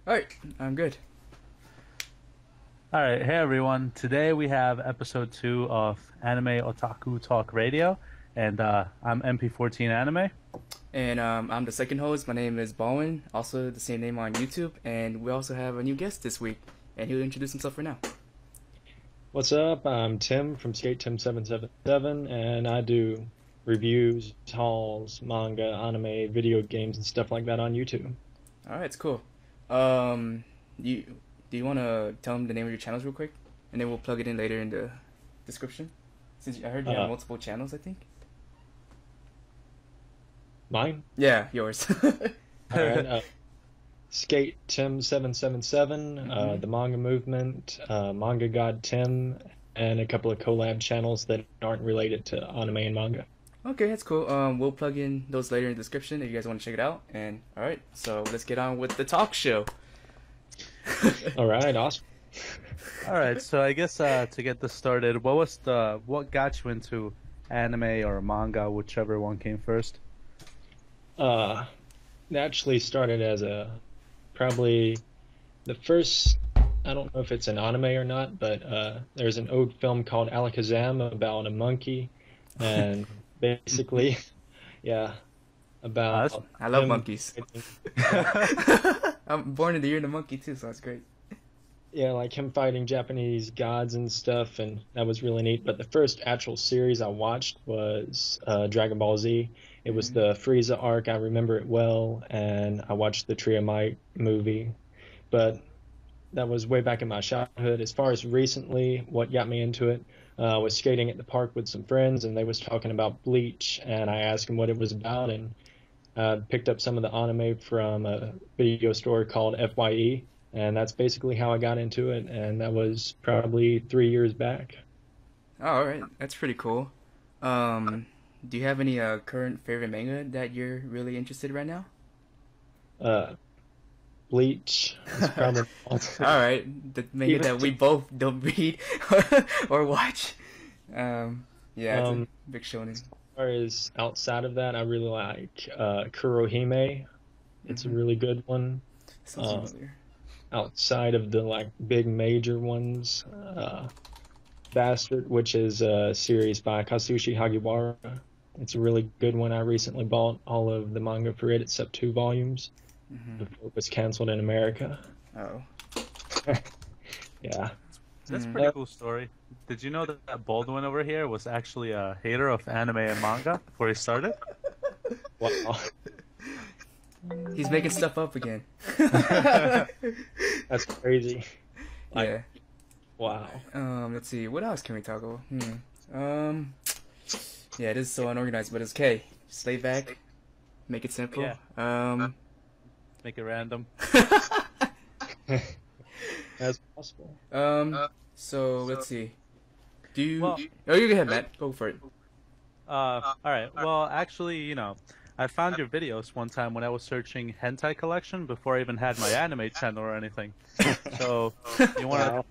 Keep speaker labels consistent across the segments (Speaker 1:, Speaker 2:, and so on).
Speaker 1: Alright, I'm good.
Speaker 2: Alright, hey everyone. Today we have episode 2 of Anime Otaku Talk Radio, and I'm MP14 Anime.
Speaker 1: And I'm the second host. My name is Baldwin, also the same name on YouTube. And we also have a new guest this week, and he'll introduce himself right now.
Speaker 3: What's up? I'm Tim from SkateTim777, and I do reviews, hauls, manga, anime, video games, and stuff like that on YouTube.
Speaker 1: Alright, it's cool. Do you want to tell them the name of your channels real quick? And then we'll plug it in later in the description? Since I heard you have multiple channels, I think.
Speaker 3: Mine?
Speaker 1: Yeah, yours.
Speaker 3: Alright, SkateTim777, The Manga Movement, Manga God Tim, and a couple of collab channels that aren't related to anime and manga.
Speaker 1: Okay, that's cool. We'll plug in those later in the description if you guys want to check it out. And alright, so let's get on with the talk show.
Speaker 3: Alright, awesome.
Speaker 2: Alright, so I guess to get this started, what got you into anime or manga, whichever one came first?
Speaker 3: It actually started as probably the first, I don't know if it's an anime or not, but there's an old film called Alakazam about a monkey, and basically, yeah, about...
Speaker 1: I love monkeys. I'm born in the year of the monkey too, so that's great.
Speaker 3: Yeah, like him fighting Japanese gods and stuff, and that was really neat. But the first actual series I watched was Dragon Ball Z. It was the Frieza arc. I remember it well, and I watched the Trio Might movie. But that was way back in my childhood. As far as recently, what got me into it was skating at the park with some friends, and they was talking about Bleach, and I asked them what it was about, and picked up some of the anime from a video store called FYE, and that's basically how I got into it, and that was probably 3 years back.
Speaker 1: Oh, alright, that's pretty cool. Do you have any current favorite manga that you're really interested in right now?
Speaker 3: Bleach is probably
Speaker 1: alright, the manga that we both don't read or watch. Yeah, it's a big shonen.
Speaker 3: As far as outside of that, I really like Kurohime. It's a really good one.
Speaker 1: Sounds familiar.
Speaker 3: Outside of the big major ones, Bastard, which is a series by Kazushi Hagiwara. It's a really good one. I recently bought all of the manga for it except 2 volumes before it was canceled in America.
Speaker 1: Oh.
Speaker 3: Yeah.
Speaker 2: That's a pretty cool story. Did you know that Baldwin over here was actually a hater of anime and manga before he started?
Speaker 3: Wow.
Speaker 1: He's making stuff up again.
Speaker 3: That's crazy.
Speaker 1: Yeah.
Speaker 3: Wow.
Speaker 1: Let's see. What else can we talk about? Yeah, it is so unorganized, but it's okay. Just lay back, make it simple.
Speaker 2: Yeah. Make it random.
Speaker 3: As possible.
Speaker 1: So let's see. Do you? Oh, you go ahead, Matt. Go for it.
Speaker 2: Alright. Well, actually, I found your videos one time when I was searching Hentai collection before I even had my anime channel or anything. So you want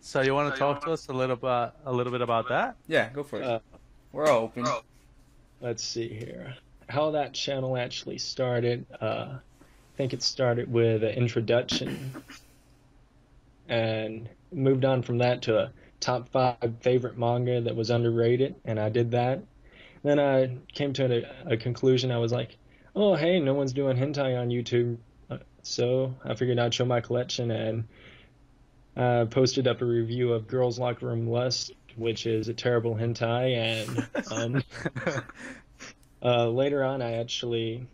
Speaker 2: to talk to us a little bit about that?
Speaker 1: Yeah, go for it. We're all open.
Speaker 3: Let's see here. How that channel actually started. I think it started with an introduction, and moved on from that to a top 5 favorite manga that was underrated, and I did that. Then I came to a conclusion. I was like, oh, hey, no one's doing hentai on YouTube. So I figured I'd show my collection, and I posted up a review of Girls Locker Room Lust, which is a terrible hentai. And later on, I actually,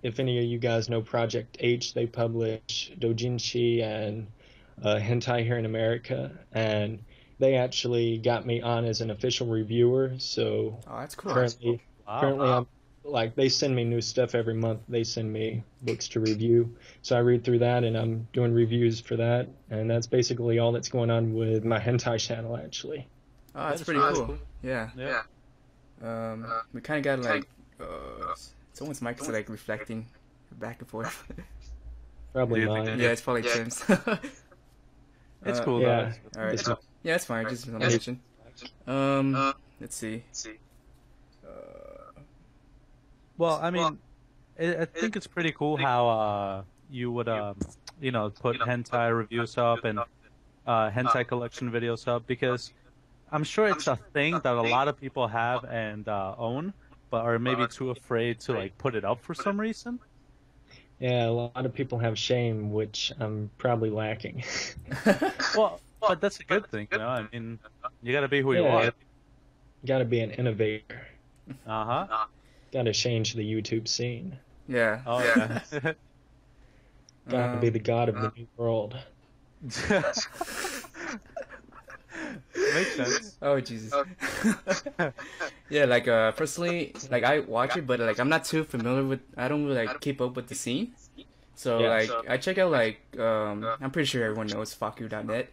Speaker 3: if any of you guys know Project H, they publish doujinshi and hentai here in America, and they actually got me on as an official reviewer. So
Speaker 1: that's cool.
Speaker 3: Currently, I'm they send me new stuff every month. They send me books to review, so I read through that, and I'm doing reviews for that. And that's basically all that's going on with my hentai channel, actually.
Speaker 1: Oh, that's pretty cool. Yeah. We kind of got someone's mic is reflecting back and forth.
Speaker 3: Probably mine.
Speaker 1: Yeah, it's probably Tim's.
Speaker 2: It's cool.
Speaker 3: Yeah.
Speaker 1: All right. Yeah, it's fine. Just mention. Let's see.
Speaker 2: Well, I mean, I think it's pretty cool how you would put hentai reviews up and hentai collection videos up, because I'm sure it's a thing that a lot of people have and own, but are maybe too afraid to like put it up for some reason.
Speaker 3: Yeah, a lot of people have shame, which I'm probably lacking.
Speaker 2: Well, but that's a good thing, I mean, you gotta be who you are.
Speaker 3: You gotta be an innovator.
Speaker 2: Uh-huh.
Speaker 3: Gotta change the YouTube scene.
Speaker 1: Yeah.
Speaker 2: Oh, yeah.
Speaker 3: Gotta be the god of the new world.
Speaker 2: Makes sense.
Speaker 1: Oh Jesus. Yeah, like personally, like I watch it, but like I'm not too familiar with. I don't really like keep up with the scene. So like I check out like I'm pretty sure everyone knows Faku.net.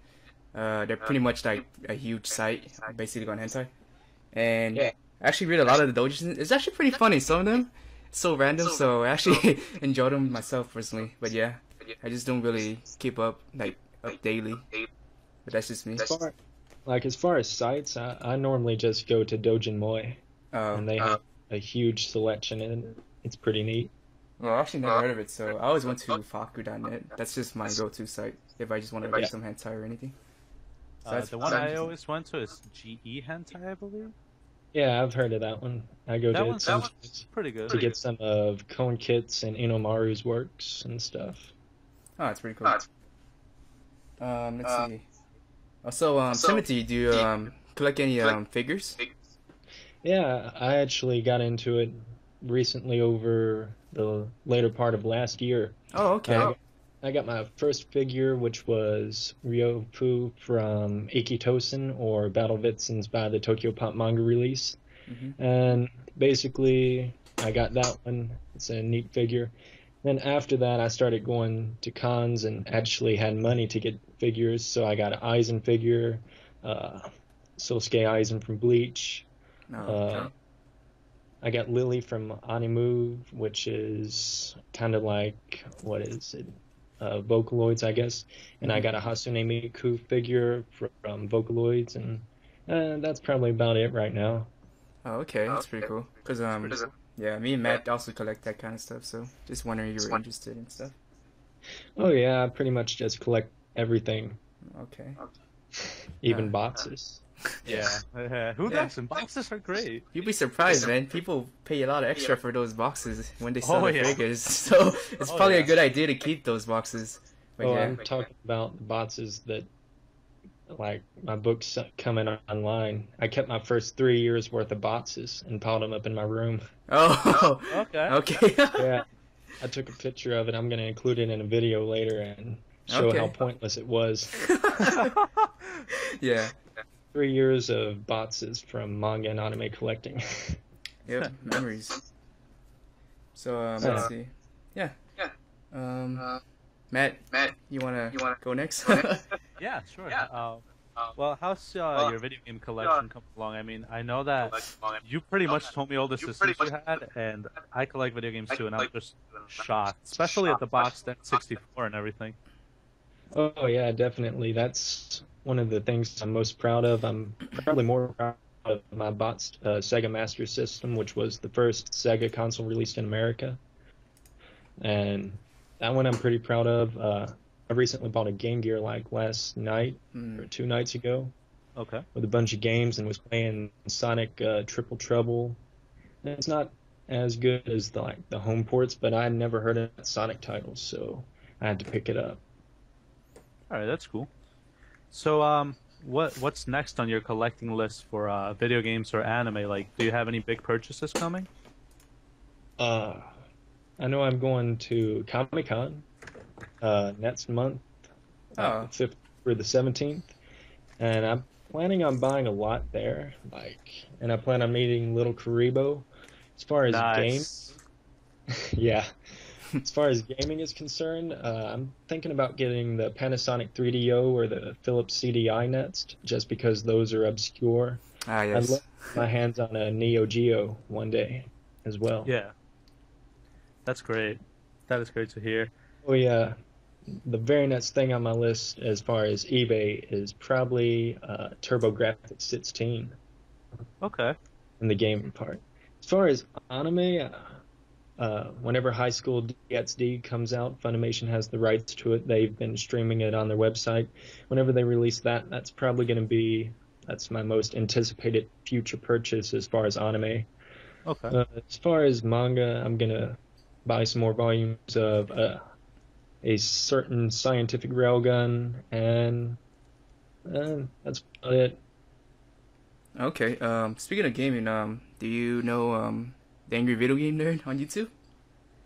Speaker 1: They're pretty much like a huge site basically on hentai, and I actually read a lot of the dojis. It's actually pretty funny. Some of them so random, so I actually enjoy them myself personally. But yeah, I just don't really keep up daily. But that's just me.
Speaker 3: As far as sites, I normally just go to Dojinmoi, and they have a huge selection, and it's pretty neat.
Speaker 1: Well, I actually never heard of it, so I always went to Faku.net. That's just my go-to site if I just want to read some hentai or anything. So
Speaker 2: The one I always went to is GE Hentai, I believe.
Speaker 3: Yeah, I've heard of that one. I go to it sometimes
Speaker 2: pretty good
Speaker 3: to get some of Kon Kit's and Inomaru's works and stuff.
Speaker 1: Oh, that's pretty cool. Let's see. Also, Timothy, do you collect any figures?
Speaker 3: Yeah, I actually got into it recently over the later part of last year.
Speaker 1: Oh, okay.
Speaker 3: I got my first figure, which was Ryofu from Ikitosen, or Battle Vixens by the Tokyo Pop manga release.
Speaker 1: Mm-hmm.
Speaker 3: And basically, I got that one. It's a neat figure. Then after that, I started going to cons and actually had money to get figures. So I got an Aizen figure, Sosuke Aizen from Bleach. I got Lily from Animu, which is kind of like, what is it? Vocaloids, I guess. And I got a Hasune Miku figure from Vocaloids, and that's probably about it right now.
Speaker 1: Oh, okay, that's pretty cool. Cause yeah, me and Matt also collect that kind of stuff, so just wondering if you were interested in stuff.
Speaker 3: Oh yeah, I pretty much just collect everything.
Speaker 1: Okay.
Speaker 3: Even boxes.
Speaker 2: Yeah. Who doesn't? Boxes are great.
Speaker 1: You'd be surprised, man. People pay a lot of extra for those boxes when they sell their figures, so it's probably a good idea to keep those boxes. But
Speaker 3: I'm talking about the boxes that, like, my books coming online. I kept my first 3 years worth of boxes and piled them up in my room.
Speaker 1: Oh, okay.
Speaker 3: Yeah, I took a picture of it. I'm going to include it in a video later and show how pointless it was.
Speaker 1: Yeah.
Speaker 3: 3 years of boxes from manga and anime collecting.
Speaker 1: Yep, memories. So, let's see. Yeah. Matt, you wanna go next?
Speaker 2: Yeah, sure. Well, how's your video game collection coming along? I mean, I know that you pretty much told me all the systems you had, and I collect video games too, and I'm just shocked, especially at the box that 64 and everything.
Speaker 3: Oh yeah, definitely. That's one of the things I'm most proud of. I'm probably more proud of my boxed Sega Master System, which was the first Sega console released in America, and that one I'm pretty proud of. I recently bought a Game Gear like last night or 2 nights ago.
Speaker 2: Okay.
Speaker 3: With a bunch of games and was playing Sonic Triple Trouble. And it's not as good as the home ports, but I had never heard of Sonic titles, so I had to pick it up.
Speaker 2: All right, that's cool. So, what's next on your collecting list for video games or anime? Like, do you have any big purchases coming?
Speaker 3: I know I'm going to Comic-Con next month, 5th through the 17th, and I'm planning on buying a lot there. And I plan on meeting Little Karibo. As far as games, yeah. As far as gaming is concerned, I'm thinking about getting the Panasonic 3DO or the Philips CDI next, just because those are obscure.
Speaker 1: Yes.
Speaker 3: I'd love to get my hands on a Neo Geo one day as well.
Speaker 2: Yeah. That's great. That is great to hear.
Speaker 3: Oh yeah. The very next thing on my list as far as eBay is probably TurboGrafx 16.
Speaker 2: Okay.
Speaker 3: In the gaming part. As far as anime, whenever High School DxD comes out, Funimation has the rights to it. They've been streaming it on their website. Whenever they release that, that's probably going to be, that's my most anticipated future purchase as far as anime.
Speaker 2: Okay.
Speaker 3: As far as manga, I'm going to buy some more volumes of a certain scientific railgun, and that's about it.
Speaker 1: Okay. Speaking of gaming, do you know the Angry Video Game Nerd on YouTube?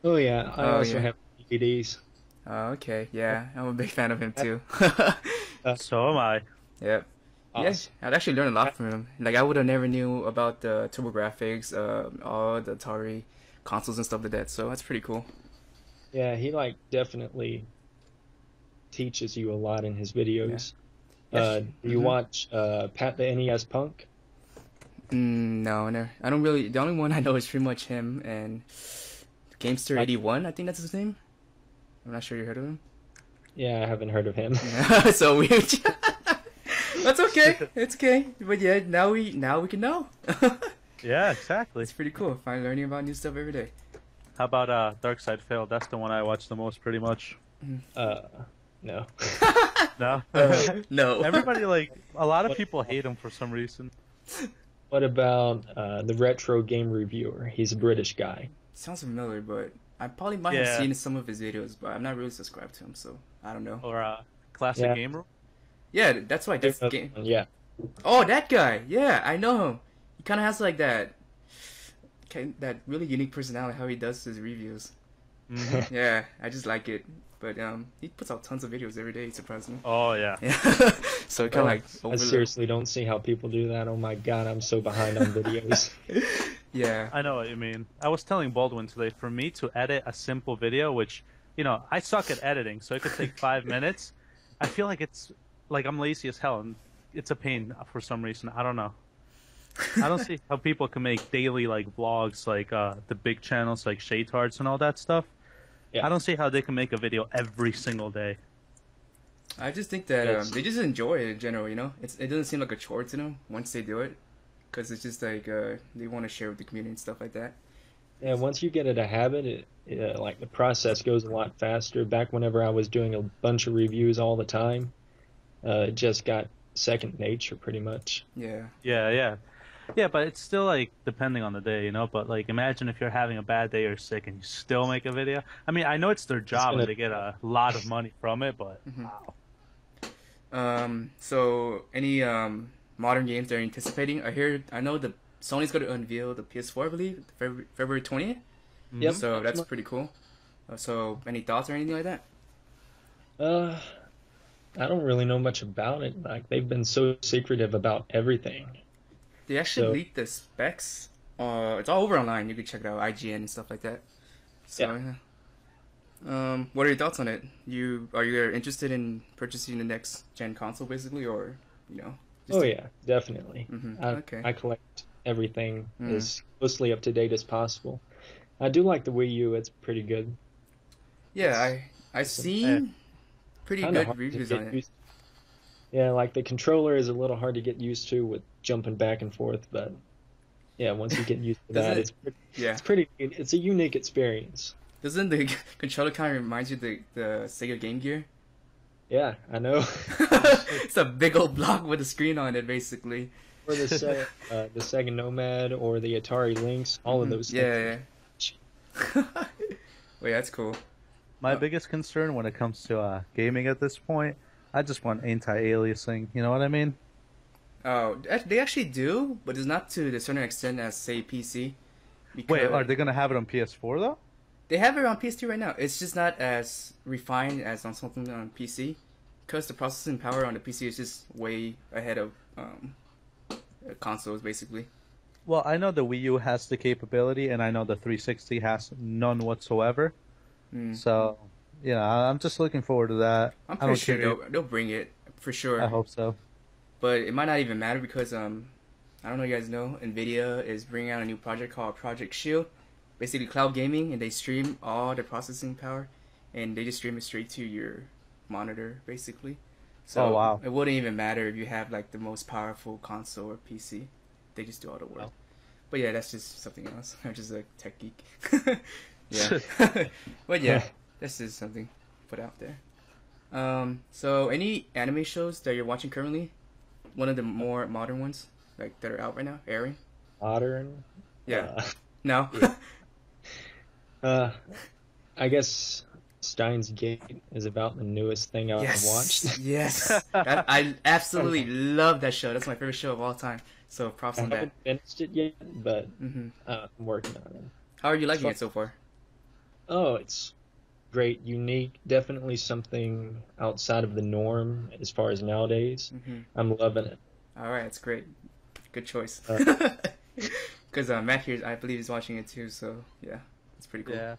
Speaker 3: Oh yeah, I also have DVDs.
Speaker 1: Okay, yeah, I'm a big fan of him too.
Speaker 2: So am I.
Speaker 1: Yep.
Speaker 3: Awesome.
Speaker 1: Yeah, I'd actually learned a lot from him. Like, I would have never knew about the TurboGrafx, all the Atari consoles and stuff like that, so that's pretty cool.
Speaker 3: Yeah, he definitely teaches you a lot in his videos.
Speaker 1: Yeah.
Speaker 3: Do you watch Pat the NES Punk?
Speaker 1: No, never. I don't really. The only one I know is pretty much him and Gamester81. I think that's his name. I'm not sure you heard of him.
Speaker 3: Yeah, I haven't heard of him.
Speaker 1: Yeah, so weird. That's okay. It's okay. But yeah, now we can know.
Speaker 2: Yeah, exactly.
Speaker 1: It's pretty cool. Finally learning about new stuff every day.
Speaker 2: How about Dark Side Fail? That's the one I watch the most, pretty much.
Speaker 3: No.
Speaker 2: No.
Speaker 1: No.
Speaker 2: Everybody a lot of people hate him for some reason.
Speaker 3: What about the Retro Game Reviewer? He's a British guy.
Speaker 1: Sounds familiar, but I probably might have seen some of his videos, but I'm not really subscribed to him, so I don't know.
Speaker 2: Or Classic Gamer?
Speaker 1: Yeah, that's why this game.
Speaker 3: Yeah.
Speaker 1: Oh, that guy. Yeah, I know him. He kind of has like that really unique personality how he does his reviews.
Speaker 2: Mm-hmm.
Speaker 1: Yeah, I just like it. But he puts out tons of videos every day, surprisingly.
Speaker 2: Oh, yeah.
Speaker 1: So it kind of
Speaker 3: I seriously don't see how people do that. Oh my god, I'm so behind on videos.
Speaker 1: Yeah.
Speaker 2: I know what you mean. I was telling Baldwin today, for me to edit a simple video, which, I suck at editing, so it could take 5 minutes. I feel like I'm lazy as hell, and it's a pain for some reason. I don't know. I don't see how people can make daily, vlogs, the big channels like Shade Tarts and all that stuff. Yeah. I don't see how they can make a video every single day.
Speaker 1: I just think that they just enjoy it in general, It doesn't seem like a chore to them once they do it. Because it's just like they want to share with the community and stuff like that.
Speaker 3: Yeah, once you get it a habit, the process goes a lot faster. Back whenever I was doing a bunch of reviews all the time, it just got second nature pretty much.
Speaker 1: Yeah.
Speaker 2: Yeah, but it's still depending on the day, But imagine if you're having a bad day or sick and you still make a video. I mean, I know it's their job and they get a lot of money from it, but
Speaker 1: wow. So any modern games they're anticipating? I know the Sony's going to unveil the PS4, I believe, February 20th.
Speaker 3: Yep.
Speaker 1: So that's pretty cool. So any thoughts or anything like that?
Speaker 3: I don't really know much about it. They've been so secretive about everything.
Speaker 1: They actually leaked the specs. It's all over online. You can check it out, IGN and stuff like that. So, yeah. What are your thoughts on it? Are you interested in purchasing the next gen console, basically, or
Speaker 3: yeah, definitely.
Speaker 1: Mm-hmm. Okay.
Speaker 3: I collect everything as closely up to date as possible. I do like the Wii U. It's pretty good.
Speaker 1: Yeah, I've seen pretty good reviews on it.
Speaker 3: Yeah, the controller is a little hard to get used to with jumping back and forth, but yeah, once you get used to that, it's a unique experience.
Speaker 1: Doesn't the controller kind of remind you of the Sega Game Gear?
Speaker 3: Yeah, I know.
Speaker 1: It's a big old block with a screen on it, basically.
Speaker 3: Or the Sega Nomad or the Atari Lynx, all of those things.
Speaker 1: Yeah. Wait, that's cool.
Speaker 2: My biggest concern when it comes to gaming at this point, I just want anti-aliasing. You know what I mean?
Speaker 1: Oh, they actually do, but it's not to the certain extent as, say, PC.
Speaker 2: Wait, are they going to have it on PS4, though?
Speaker 1: They have it on PS2 right now. It's just not as refined as on something on PC. Because the processing power on the PC is just way ahead of consoles, basically.
Speaker 2: Well, I know the Wii U has the capability, and I know the 360 has none whatsoever. So, I'm just looking forward to that.
Speaker 1: I'm pretty sure they'll bring it, for sure.
Speaker 2: I hope so.
Speaker 1: But it might not even matter because, I don't know if you guys know, NVIDIA is bringing out a new project called Project Shield. Basically cloud gaming, and they stream all the processing power, and they just stream it straight to your monitor, basically. So
Speaker 2: wow.
Speaker 1: It wouldn't even matter if you have the most powerful console or PC. They just do all the work. But yeah, that's just something else. I'm just a tech geek. Yeah. But yeah, this is something put out there. So any anime shows that you're watching currently? One of the more modern ones, like that are out right now, airing?
Speaker 3: Modern?
Speaker 1: Yeah. No?
Speaker 3: Yeah. I guess Steins Gate is about the newest thing I've watched.
Speaker 1: Yes. I absolutely love that show. That's my favorite show of all time. So props on
Speaker 3: I
Speaker 1: that.
Speaker 3: haven't finished it yet, but I'm working on it.
Speaker 1: How are you liking it so far?
Speaker 3: Oh, it's great, unique, definitely something outside of the norm as far as nowadays. I'm loving it.
Speaker 1: All right, that's great. Good choice. Because Matt here, I believe, is watching it too. So yeah, it's pretty cool.
Speaker 2: Yeah.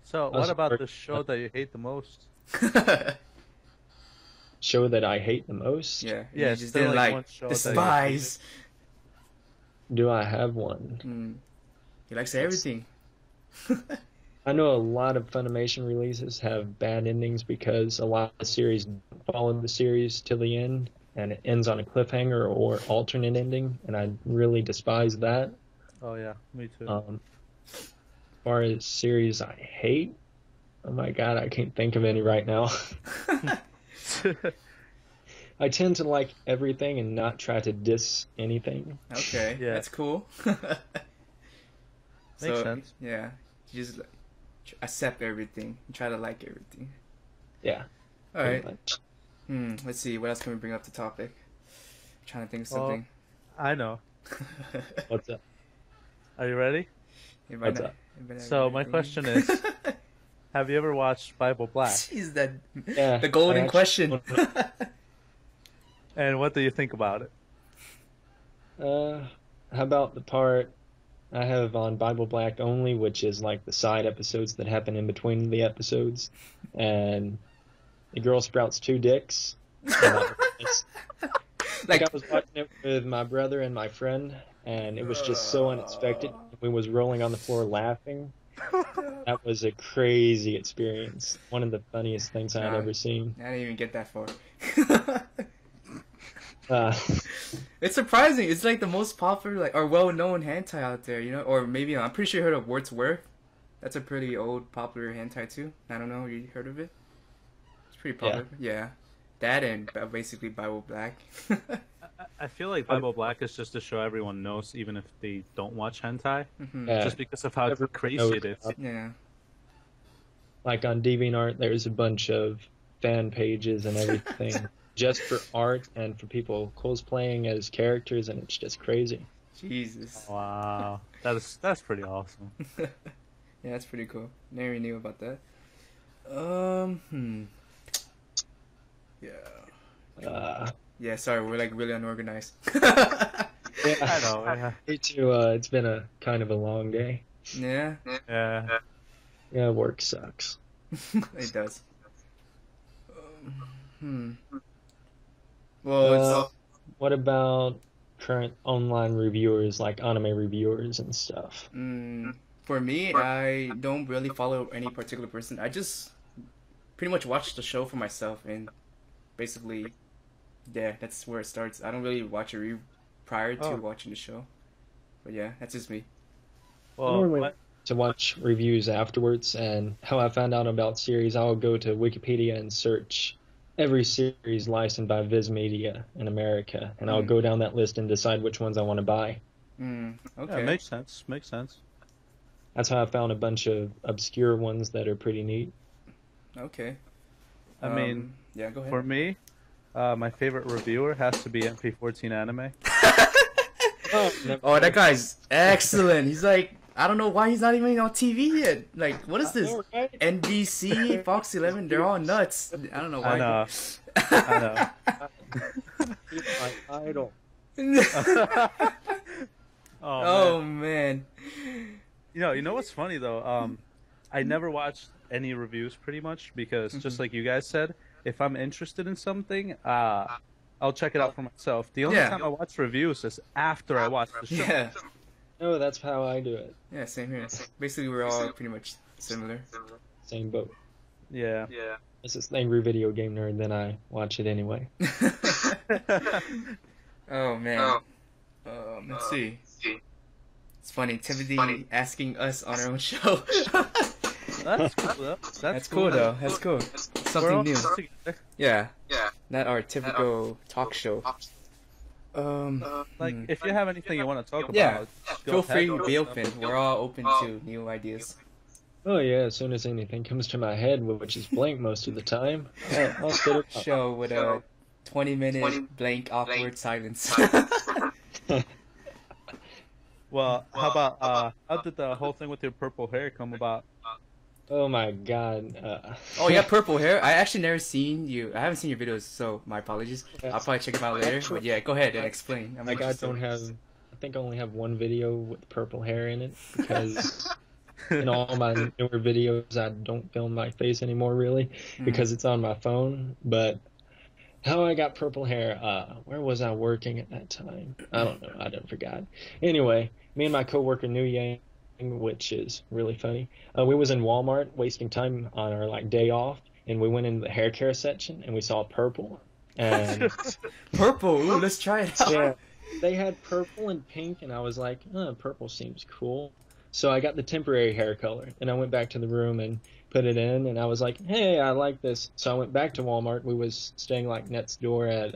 Speaker 2: So what about the show that you hate the most?
Speaker 3: Show that I hate the most?
Speaker 1: Yeah.
Speaker 2: Yeah,
Speaker 1: You just didn't like despise.
Speaker 3: Do I have one?
Speaker 1: He likes everything.
Speaker 3: I know a lot of Funimation releases have bad endings because a lot of series don't follow the series till the end, and it ends on a cliffhanger or alternate ending, and I really despise that.
Speaker 2: Oh yeah, me too.
Speaker 3: As far as series I hate, oh my god, I can't think of any right now. I tend to like everything and not try to diss anything.
Speaker 1: Okay,
Speaker 2: Yeah.
Speaker 1: that's cool.
Speaker 2: Makes sense.
Speaker 1: Yeah, you just accept everything. You try to like everything.
Speaker 3: Yeah.
Speaker 1: All right.
Speaker 3: Much.
Speaker 1: Let's see. What else can we bring up the topic? I'm trying to think of something.
Speaker 2: I know.
Speaker 3: What's up?
Speaker 2: Are you ready?
Speaker 3: What's up?
Speaker 2: So my question is, have you ever watched Bible Black?
Speaker 1: Jeez, that
Speaker 3: Yeah,
Speaker 1: the golden question.
Speaker 2: And what do you think about it?
Speaker 3: How about the part I have on Bible Black only, which is like the side episodes that happen in between the episodes, and the girl sprouts 2 dicks. Like I was watching it with my brother and my friend, and it was just so unexpected. We was rolling on the floor laughing. That was a crazy experience. One of the funniest things I had ever seen.
Speaker 1: I didn't even get that far.
Speaker 3: It's
Speaker 1: surprising. It's like the most popular, like, or well-known hentai out there, you know? Or maybe, I'm pretty sure you heard of Wordsworth. That's a pretty old, popular hentai too. I don't know, you heard of it? It's pretty popular. Yeah. That and basically Bible Black.
Speaker 2: I feel like Bible Black is just a show everyone knows, even if they don't watch hentai, just because of how crazy it is.
Speaker 1: Yeah.
Speaker 3: Like on DeviantArt, there's a bunch of fan pages and everything just for art and for people cosplaying as characters, and it's just crazy.
Speaker 1: Jesus.
Speaker 2: Wow, that's pretty awesome.
Speaker 1: Yeah, that's pretty cool. Never knew about that. Yeah. Yeah, sorry, we're like really unorganized.
Speaker 3: Yeah,
Speaker 2: I know. Yeah.
Speaker 3: Me too. It's been a kind of a long day.
Speaker 1: Yeah.
Speaker 3: Yeah, work sucks.
Speaker 1: It does. Well,
Speaker 3: what about current online reviewers, like anime reviewers and stuff?
Speaker 1: For me, I don't really follow any particular person. I just pretty much watch the show for myself, and basically, yeah, that's where it starts. I don't really watch a review prior to watching the show. But yeah, that's just me.
Speaker 2: Well,
Speaker 3: to watch reviews afterwards, and how I found out about series, I'll go to Wikipedia and search every series licensed by Viz Media in America, and I'll go down that list and decide which ones I want to buy.
Speaker 1: Okay.
Speaker 2: Yeah, makes sense. Makes sense.
Speaker 3: That's how I found a bunch of obscure ones that are pretty neat.
Speaker 1: Okay.
Speaker 2: I mean,
Speaker 1: yeah, go ahead.
Speaker 2: For me, my favorite reviewer has to be MP14 Anime.
Speaker 1: Oh, that guy's excellent. He's like, I don't know why he's not even on TV yet. Like, what is this? NBC, Fox 11, they're all nuts. I don't know why.
Speaker 2: I know.
Speaker 3: He's my idol.
Speaker 1: Oh man.
Speaker 2: You know what's funny though? I never watched any reviews pretty much because just like you guys said, if I'm interested in something, I'll check it out for myself. The only time I watch reviews is after I watch the show.
Speaker 1: Yeah.
Speaker 3: No, that's how I do it.
Speaker 1: Yeah, same here. Basically, we're all pretty much similar.
Speaker 3: Same boat.
Speaker 2: Yeah.
Speaker 3: It's this angry video game nerd, then I watch it anyway.
Speaker 1: Oh man. Let's see. It's funny, Timothy asking us on our own show.
Speaker 2: That's cool though.
Speaker 1: That's cool though. That's cool. Something new. Yeah. Not our typical talk show.
Speaker 2: Like, if you have anything you want to talk about,
Speaker 1: yeah, feel free
Speaker 2: ahead.
Speaker 1: to be open. We're all open to new ideas.
Speaker 3: Oh yeah, as soon as anything comes to my head, which is blank most of the time, I'll spit it out.
Speaker 1: Show with a 20-minute blank awkward silence.
Speaker 2: Well, how about how did the whole thing with your purple hair come about?
Speaker 3: Oh my god.
Speaker 1: Oh, you have purple hair? I actually never seen you. I haven't seen your videos, so my apologies. I'll probably check them out later. But yeah, go ahead and explain.
Speaker 3: I think I only have one video with purple hair in it because in all my newer videos I don't film my face anymore really because it's on my phone. But how I got purple hair, where was I working at that time? I don't know. I done forgot. Anyway, me and my coworker New Yang, which is really funny. We was in Walmart wasting time on our day off, and we went into the hair care section and we saw purple. And
Speaker 1: purple, ooh, let's try it out.
Speaker 3: Yeah, they had purple and pink, and I was like, purple seems cool. So I got the temporary hair color, and I went back to the room and put it in, and I was like, hey, I like this. So I went back to Walmart. We was staying next door at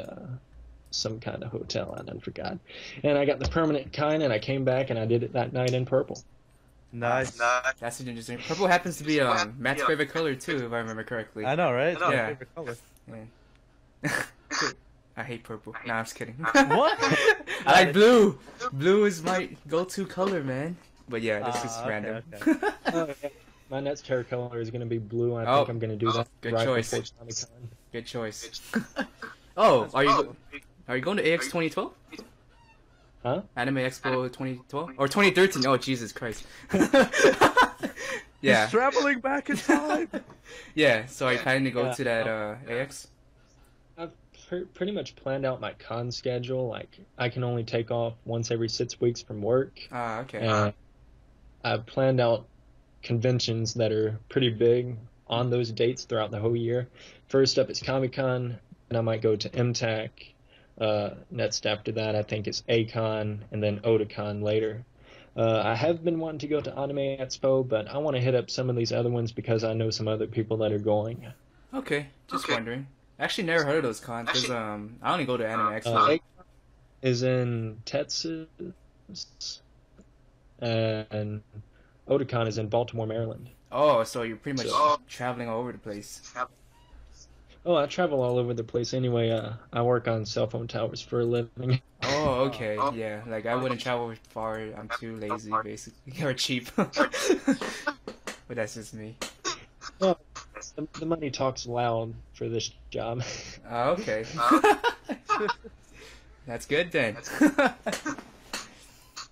Speaker 3: some kind of hotel. I done forgot. And I got the permanent kind, and I came back and I did it that night in purple.
Speaker 2: Nice.
Speaker 1: That's interesting. Purple happens to be Matt's favorite color too, if I remember correctly.
Speaker 2: I know, right? It's my
Speaker 1: Yeah.
Speaker 2: favorite color.
Speaker 1: Yeah. I hate purple. Nah, I'm just kidding.
Speaker 2: What?
Speaker 1: I like blue. Blue is my go-to color, man. But yeah, this is
Speaker 2: okay,
Speaker 1: random.
Speaker 3: Yeah. My next hair color is going to be blue, and I think I'm going to do that
Speaker 1: good
Speaker 3: right
Speaker 1: choice.
Speaker 3: before Comic-Con.
Speaker 1: Good choice. Oh, are you going to AX 2012?
Speaker 3: Huh?
Speaker 1: Anime Expo 2012 or 2013? Oh, Jesus Christ! Yeah.
Speaker 2: He's traveling back in time.
Speaker 1: Yeah. So I plan to go to that AX.
Speaker 3: I've pretty much planned out my con schedule. I can only take off once every 6 weeks from work.
Speaker 1: Ah, okay.
Speaker 3: And I've planned out conventions that are pretty big on those dates throughout the whole year. First up is Comic-Con, and I might go to MTAC. Next after that, I think it's A-Con, and then Otakon later. I have been wanting to go to Anime Expo, but I want to hit up some of these other ones because I know some other people that are going.
Speaker 1: Okay, just wondering. Actually, never heard of those cons because I only go to Anime Expo.
Speaker 3: A-Con is in Texas, and Otakon is in Baltimore, Maryland.
Speaker 1: Oh, so you're pretty much traveling all over the place.
Speaker 3: Oh, I travel all over the place anyway. I work on cell phone towers for a living.
Speaker 1: Oh, okay, yeah. I wouldn't travel far. I'm too lazy, basically, or cheap. But that's just me.
Speaker 3: Well, the money talks loud for this job.
Speaker 1: Okay. That's good then.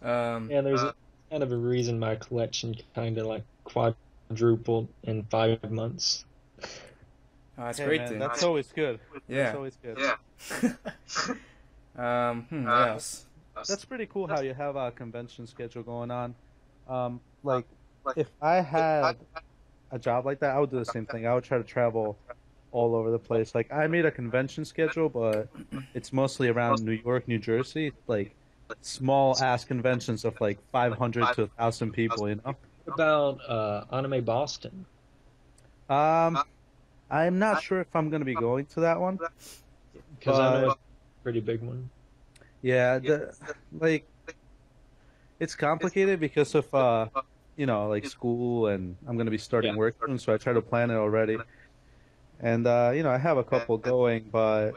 Speaker 3: Yeah, there's kind of a reason my collection kind of quadrupled in 5 months.
Speaker 1: Oh, that's
Speaker 2: Hey,
Speaker 1: great
Speaker 2: man,
Speaker 1: then.
Speaker 2: that's always good.
Speaker 1: Yeah.
Speaker 2: That's always good.
Speaker 1: What else?
Speaker 2: That's pretty cool how you have a convention schedule going on. If I had a job like that, I would do the same thing. I would try to travel all over the place. I made a convention schedule, but it's mostly around New York, New Jersey, small ass conventions of 500 to 1,000 people, you know?
Speaker 3: What about Anime Boston?
Speaker 2: I'm not sure if I'm going to be going to that one.
Speaker 3: Because I know it's a pretty big one.
Speaker 2: Yeah, it's complicated because of school, and I'm going to be starting work soon, so I try to plan it already. And I have a couple going, but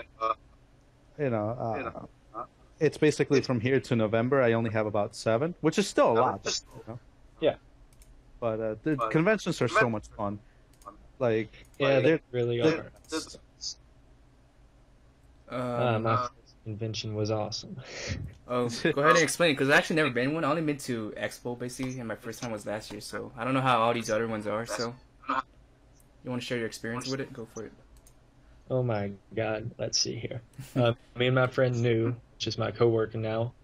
Speaker 2: it's basically from here to November. I only have about 7, which is still a lot.
Speaker 3: Yeah.
Speaker 2: But the conventions are so much fun.
Speaker 3: They really are. My first convention was awesome.
Speaker 1: Oh, go ahead and explain it, because I've actually never been one. I only been to Expo, basically, and my first time was last year, so I don't know how all these other ones are, so... You want to share your experience with it? Go for it.
Speaker 3: Oh my god, let's see here. Me and my friend New, which is my coworker now,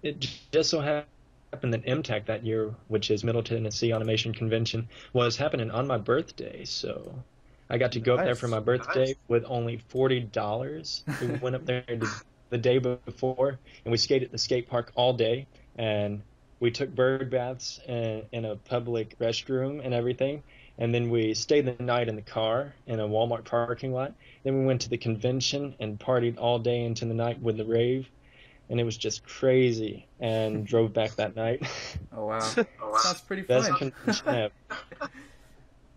Speaker 3: it just so happened that MTAC that year, which is Middle Tennessee Animation Convention, was happening on my birthday, so I got to go up there for my birthday with only $40. We went up there the day before, and we skated at the skate park all day, and we took bird baths in a public restroom and everything. And then we stayed the night in the car in a Walmart parking lot. Then we went to the convention and partied all day into the night with the rave. And it was just crazy, and drove back that night.
Speaker 1: Oh wow. Sounds pretty
Speaker 3: Best
Speaker 1: fun.
Speaker 3: convention ever.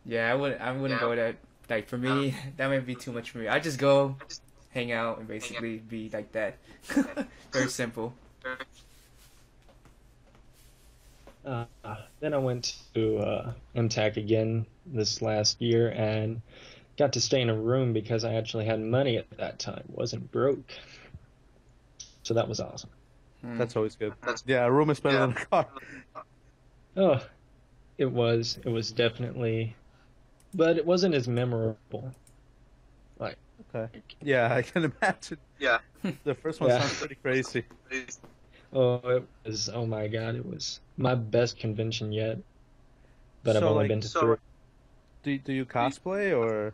Speaker 1: Yeah, I wouldn't go that. Like for me, that might be too much for me. I just go, hang out, and basically be like that. Very simple.
Speaker 3: Then I went to MTAC again this last year and got to stay in a room because I actually had money at that time. Wasn't broke. So that was awesome.
Speaker 2: That's always good. Yeah, a room is better than a car.
Speaker 3: Oh, it was definitely, but it wasn't as memorable. Like,
Speaker 2: Okay. Yeah, I can imagine.
Speaker 4: Yeah.
Speaker 2: The first one sounds pretty crazy.
Speaker 3: oh, it was, oh my God, it was my best convention yet. But I've
Speaker 2: So,
Speaker 3: only
Speaker 2: like,
Speaker 3: been to three.
Speaker 2: Do you cosplay or?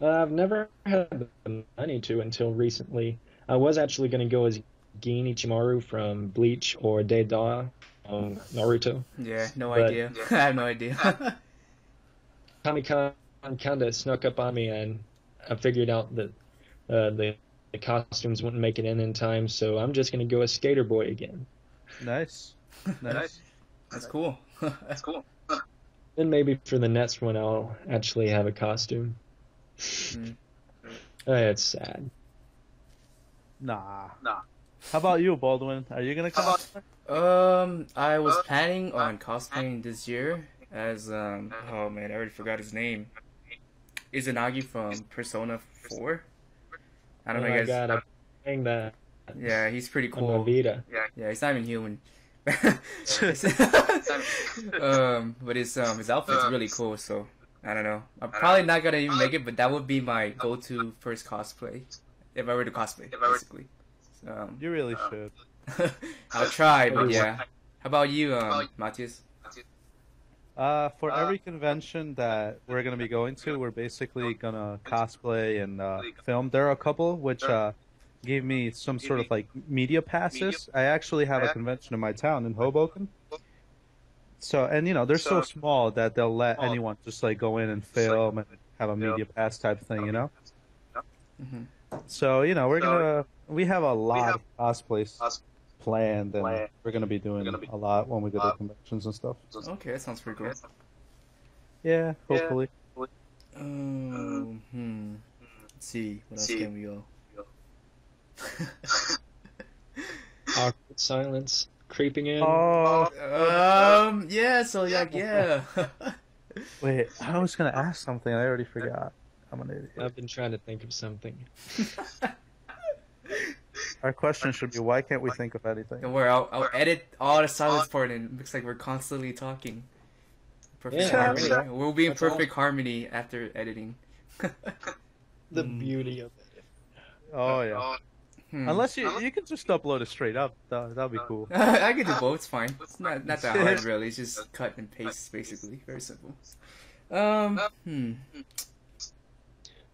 Speaker 3: I've never had the money to until recently. I was actually going to go as Gin Ichimaru from Bleach or Deida on Naruto.
Speaker 1: Yeah, no
Speaker 3: But-
Speaker 1: idea. I have no idea.
Speaker 3: Comic-Con kind of snuck up on me, and I figured out that the costumes wouldn't make it in time, so I'm just going to go as Skater Boy again.
Speaker 2: Nice. Nice.
Speaker 1: That's cool.
Speaker 4: That's cool.
Speaker 3: Then maybe for the next one, I'll actually have a costume.
Speaker 1: Mm.
Speaker 3: It's sad.
Speaker 2: Nah.
Speaker 4: Nah.
Speaker 2: How about you, Baldwin? Are you gonna
Speaker 4: How
Speaker 2: cosplay?
Speaker 1: I was planning on cosplaying this year as oh man, I already forgot his name. Izanagi from Persona 4. I don't know,
Speaker 3: Oh my
Speaker 1: you guys.
Speaker 3: God, I'm playing that
Speaker 1: Yeah, he's pretty
Speaker 3: on my
Speaker 1: cool.
Speaker 3: Vita.
Speaker 1: Yeah, he's not even human. But his outfit's really cool, so I don't know. I'm probably not gonna even make it, but that would be my go-to first cosplay if I were to cosplay, basically.
Speaker 2: You really should.
Speaker 1: I'll try, but yeah. How about you, Matthias?
Speaker 2: For every convention that we're gonna be going to, we're basically gonna cosplay and film. There are a couple which gave me some sort of like media passes. I actually have a convention in my town in Hoboken. So, and you know, they're so small that they'll let anyone just like go in and film and have a media pass type thing, you know?
Speaker 1: Mhm.
Speaker 2: So, you know, we have a lot of cosplays planned, and we're going to be doing a lot when we go to conventions and stuff.
Speaker 1: Okay, that sounds pretty cool.
Speaker 2: Yeah, hopefully.
Speaker 1: Let's see, what else can we go?
Speaker 3: Awkward silence creeping in.
Speaker 2: Oh,
Speaker 1: Yeah, so like, yeah.
Speaker 2: wait, I was going to ask something. I already forgot. I'm an idiot.
Speaker 3: I've been trying to think of something.
Speaker 2: Our question should be, why can't we think of anything?
Speaker 1: Don't worry, I'll edit all the silence part and it looks like we're constantly talking. Perfect
Speaker 3: Yeah,
Speaker 1: harmony.
Speaker 3: right.
Speaker 1: We'll be in
Speaker 3: That's
Speaker 1: perfect harmony after editing.
Speaker 3: The beauty of it.
Speaker 2: Oh, yeah. Unless you can just upload it straight up. That'd be cool.
Speaker 1: I can do both, it's fine. It's not that hard really, it's just cut and paste basically. Very simple.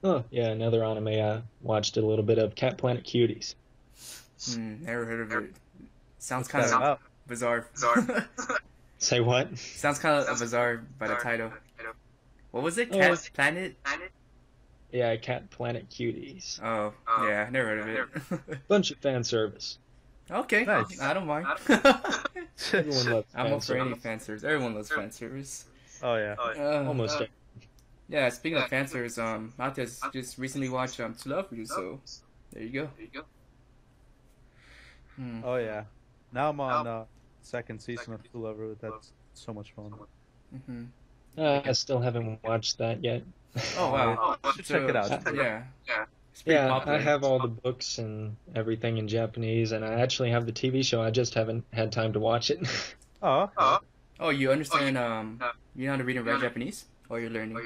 Speaker 3: Oh, yeah, another anime I watched a little bit of, Cat Planet Cuties.
Speaker 1: Never heard of it. Sounds
Speaker 2: What's
Speaker 1: kind
Speaker 2: that
Speaker 1: of
Speaker 2: about?
Speaker 1: bizarre.
Speaker 3: Say what?
Speaker 1: Sounds kind of bizarre by the title. What was it?
Speaker 3: Oh,
Speaker 1: Cat Planet?
Speaker 3: Yeah, Cat Planet Cuties.
Speaker 1: Oh, yeah, never heard of it.
Speaker 3: Bunch of fan service.
Speaker 1: Okay,
Speaker 2: Nice.
Speaker 1: I don't mind.
Speaker 3: Everyone loves
Speaker 1: I'm
Speaker 3: fan
Speaker 1: up for any
Speaker 3: service.
Speaker 1: fan service. Everyone loves fan service.
Speaker 2: Oh, yeah.
Speaker 3: Almost.
Speaker 1: Yeah, speaking of fan service, Matthias just recently watched To Love You, so there you go.
Speaker 2: Oh, yeah. Now I'm on second season of True Lover. That's so much fun.
Speaker 1: Mm-hmm.
Speaker 3: I still haven't watched that yet.
Speaker 1: Oh wow,
Speaker 2: You should check it out.
Speaker 1: Yeah, it's pretty
Speaker 3: Yeah,
Speaker 1: popular.
Speaker 3: I have all the books and everything in Japanese, and I actually have the TV show. I just haven't had time to watch it.
Speaker 2: Oh, okay.
Speaker 1: Oh, you understand? You know how to read and write Japanese, or you're learning?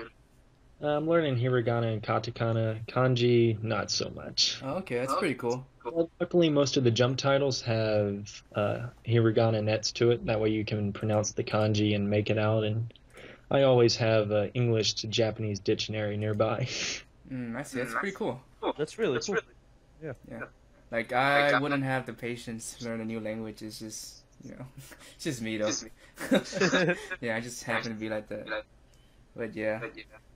Speaker 3: I'm learning hiragana and katakana. Kanji, not so much.
Speaker 1: Oh, okay, that's pretty cool.
Speaker 3: Well, luckily, most of the jump titles have hiragana nets to it. That way you can pronounce the kanji and make it out. And I always have English to Japanese dictionary nearby.
Speaker 1: I see. That's pretty cool.
Speaker 2: That's really cool.
Speaker 1: Yeah. Like I wouldn't have the patience to learn a new language. It's just you know, it's just me though. Yeah, I just happen to be like that. But yeah,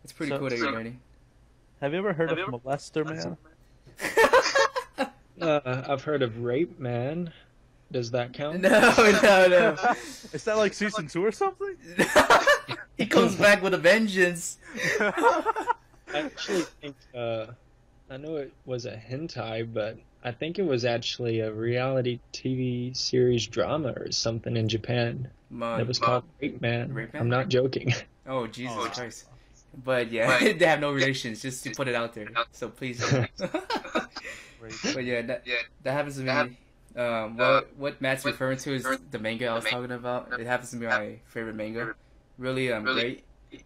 Speaker 1: it's pretty cool that you're learning.
Speaker 2: Have you ever heard of Molester Man?
Speaker 3: I've heard of Rape Man. Does that count?
Speaker 1: No.
Speaker 2: Is that like season 2 or something?
Speaker 1: He comes back with a vengeance.
Speaker 3: I actually think, I know it was a hentai, but I think it was actually a reality TV series drama or something in Japan. It was called Rape Man.
Speaker 1: Rape Man?
Speaker 3: I'm not joking.
Speaker 1: Oh, Jesus Christ. But yeah, they have no relations, just to put it out there. So please don't. But yeah, that happens to me. What Matt's referring to is the manga I was talking about. It happens to be my favorite manga. Really great.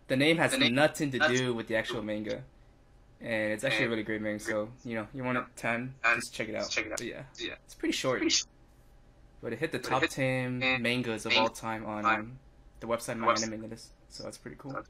Speaker 1: The name has nothing to do with the actual manga. And it's actually a really great manga, so, you want time, just check it out. But yeah, it's pretty short. But it hit the top 10 mangas of all time on the website MyAnimeList, so that's pretty cool.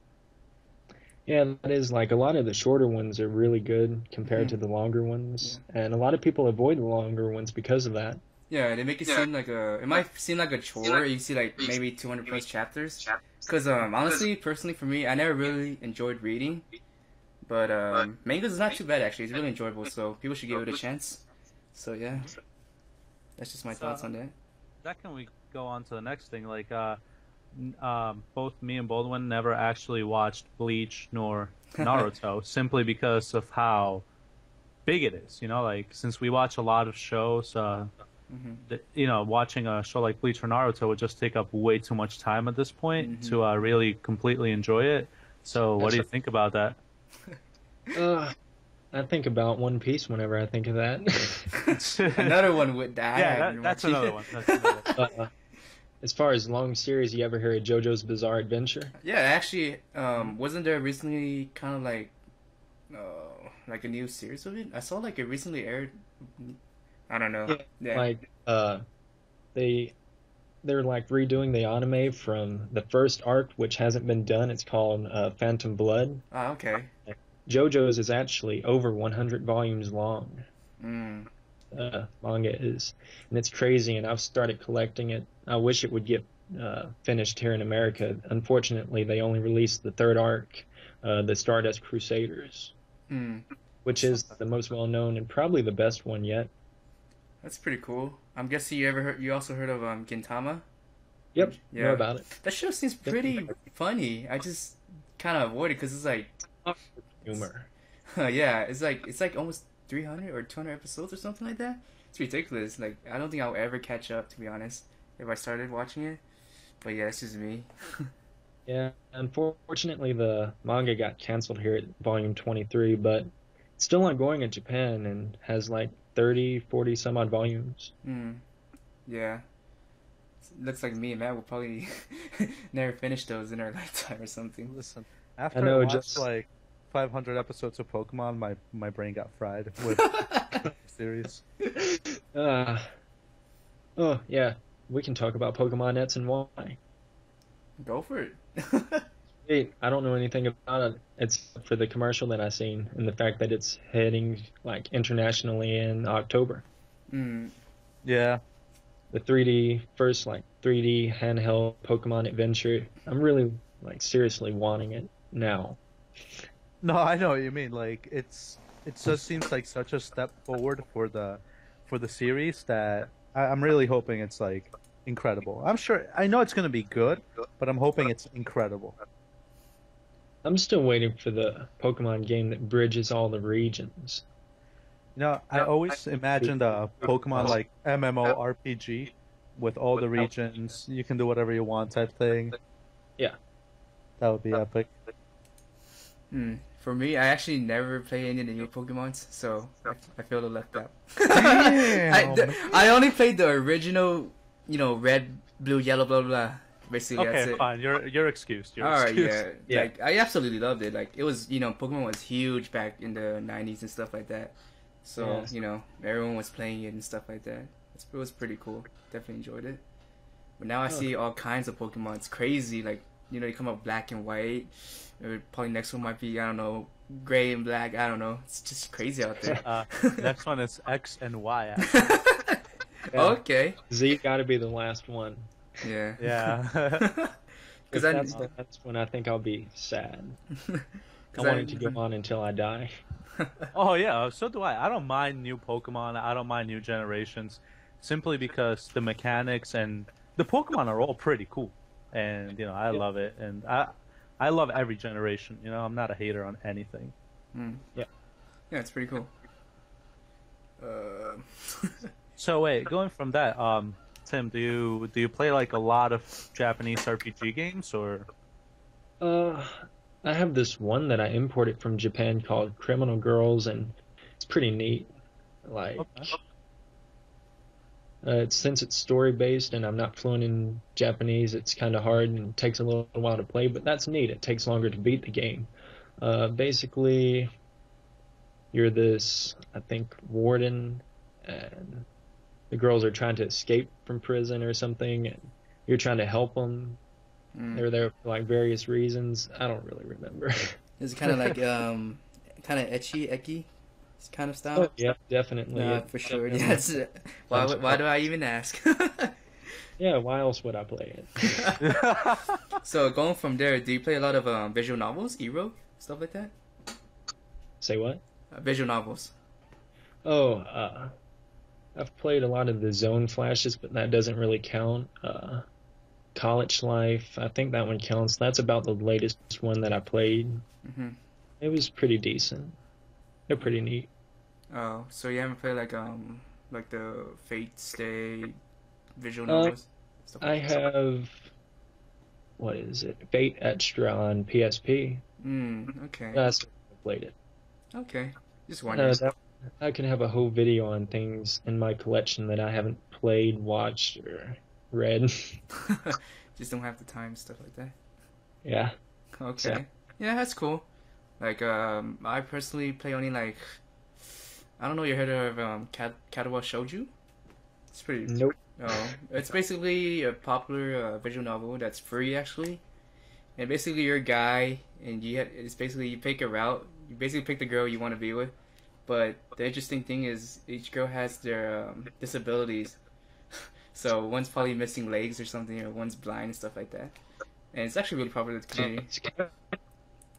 Speaker 3: Yeah, that is, like, a lot of the shorter ones are really good compared to the longer ones, and a lot of people avoid the longer ones because of that.
Speaker 1: Yeah, they make it seem like it might seem like a chore. You see, like, maybe 200 plus chapters. Because, honestly, personally for me, I never really enjoyed reading. But, manga is not too bad, actually. It's really enjoyable, so people should give it a chance. So, yeah. That's just my thoughts on that.
Speaker 2: Can we go on to the next thing? Like, both me and Baldwin never actually watched Bleach nor Naruto simply because of how big it is. Like, since we watch a lot of shows, watching a show like Bleach or Naruto would just take up way too much time at this point to really completely enjoy it. So what do you think about that?
Speaker 3: I think about One Piece whenever I think of that.
Speaker 1: Another one with that.
Speaker 2: Yeah, that's another one.
Speaker 3: As far as long series, you ever heard of JoJo's Bizarre Adventure?
Speaker 1: Yeah, actually, wasn't there recently kind of like a new series of it? I saw like it recently aired. I don't know. Yeah.
Speaker 3: Like they're like redoing the anime from the first arc, which hasn't been done. It's called Phantom Blood.
Speaker 1: Oh, okay.
Speaker 3: JoJo's is actually over 100 volumes long. Manga is, and it's crazy. And I've started collecting it. I wish it would get finished here in America. Unfortunately, they only released the third arc, the Stardust Crusaders, which is the most well known and probably the best one yet.
Speaker 1: That's pretty cool. I'm guessing you also heard of Gintama?
Speaker 3: Yep, know about it.
Speaker 1: That show seems pretty funny. I just kind of avoid it because it's like
Speaker 3: humor.
Speaker 1: Yeah, it's like almost 300 or 200 episodes or something like that. It's ridiculous. Like, I don't think I'll ever catch up, to be honest, if I started watching it. But yeah, it's just me.
Speaker 3: Yeah, unfortunately the manga got canceled here at volume 23, but it's still ongoing in Japan and has like 30, 40 some odd volumes.
Speaker 1: Yeah. Looks like me and Matt will probably never finish those in our lifetime or something.
Speaker 2: Listen, after I watched like 500 episodes of Pokemon, my brain got fried with the series.
Speaker 3: Oh, yeah. We can talk about Pokemon X and Y.
Speaker 1: Go for it.
Speaker 3: Hey, I don't know anything about it. It's for the commercial that I seen and the fact that it's heading like internationally in October.
Speaker 2: Yeah.
Speaker 3: The 3D handheld Pokemon adventure. I'm really like seriously wanting it now.
Speaker 2: No, I know what you mean. Like it just seems like such a step forward for the series that I'm really hoping it's like incredible. I know it's going to be good, but I'm hoping it's incredible.
Speaker 3: I'm still waiting for the Pokemon game that bridges all the regions.
Speaker 2: I always imagined a Pokemon like MMORPG with all the regions. You can do whatever you want type thing.
Speaker 3: Yeah.
Speaker 2: That would be epic.
Speaker 1: For me, I actually never play any of the new Pokemons, so I feel left out. I only played the original, red, blue, yellow, blah, blah. Basically, that's it.
Speaker 2: Fine. You're excused.
Speaker 1: Alright, yeah. Like, I absolutely loved it. Like, it was, Pokemon was huge back in the 90s and stuff like that. So, everyone was playing it and stuff like that. It was pretty cool. Definitely enjoyed it. But now I see all kinds of Pokemon. It's crazy. Like, they come up black and white. Or probably next one might be, I don't know, gray and black. I don't know. It's just crazy out there.
Speaker 2: Next one is X and Y.
Speaker 1: Okay.
Speaker 3: Z got to be the last one.
Speaker 1: Yeah.
Speaker 2: Yeah.
Speaker 3: Because that's when I think I'll be sad. I want it to go on until I die.
Speaker 2: Oh yeah, so do I. I don't mind new Pokemon. I don't mind new generations, simply because the mechanics and the Pokemon are all pretty cool, and I love it, and I love every generation. I'm not a hater on anything.
Speaker 3: Yeah.
Speaker 1: Yeah, it's pretty cool.
Speaker 2: So wait, going from that, Tim, do you play like a lot of Japanese RPG games or?
Speaker 3: I have this one that I imported from Japan called Criminal Girls, and it's pretty neat. Like, since it's story based and I'm not fluent in Japanese, it's kind of hard and takes a little while to play. But that's neat. It takes longer to beat the game. Basically, you're this, I think, warden, and the girls are trying to escape from prison or something, and you're trying to help them. They're there for like various reasons. I don't really remember.
Speaker 1: Is it kind of like kind of ecchi kind of style?
Speaker 3: Oh, yeah, definitely.
Speaker 1: No, for sure. Yes. Why do I even ask?
Speaker 3: Yeah, why else would I play it?
Speaker 1: So going from there, do you play a lot of visual novels, Ero, stuff like that?
Speaker 3: Say what?
Speaker 1: Visual novels.
Speaker 3: Oh, I've played a lot of the Zone Flashes, but that doesn't really count. College Life, I think that one counts. That's about the latest one that I played.
Speaker 1: Mm-hmm.
Speaker 3: It was pretty decent. They're pretty neat.
Speaker 1: Oh, so you haven't played like the Fate Stay visual novels? Stuff like
Speaker 3: I have, what is it? Fate Extra on PSP.
Speaker 1: Okay.
Speaker 3: That's when I played it.
Speaker 1: Okay. Just wondering.
Speaker 3: I can have a whole video on things in my collection that I haven't played, watched, or read.
Speaker 1: Just don't have the time, stuff like that.
Speaker 3: Yeah.
Speaker 1: Okay. Yeah, that's cool. Like, I personally play only like, I don't know, you heard of Katawa Shouju? It's pretty.
Speaker 3: Nope.
Speaker 1: Oh, it's basically a popular visual novel that's free actually, and basically you're a guy, and it's basically you pick a route. You basically pick the girl you want to be with, but the interesting thing is each girl has their disabilities. So one's probably missing legs or something, or one's blind and stuff like that. And it's actually really popular with the community.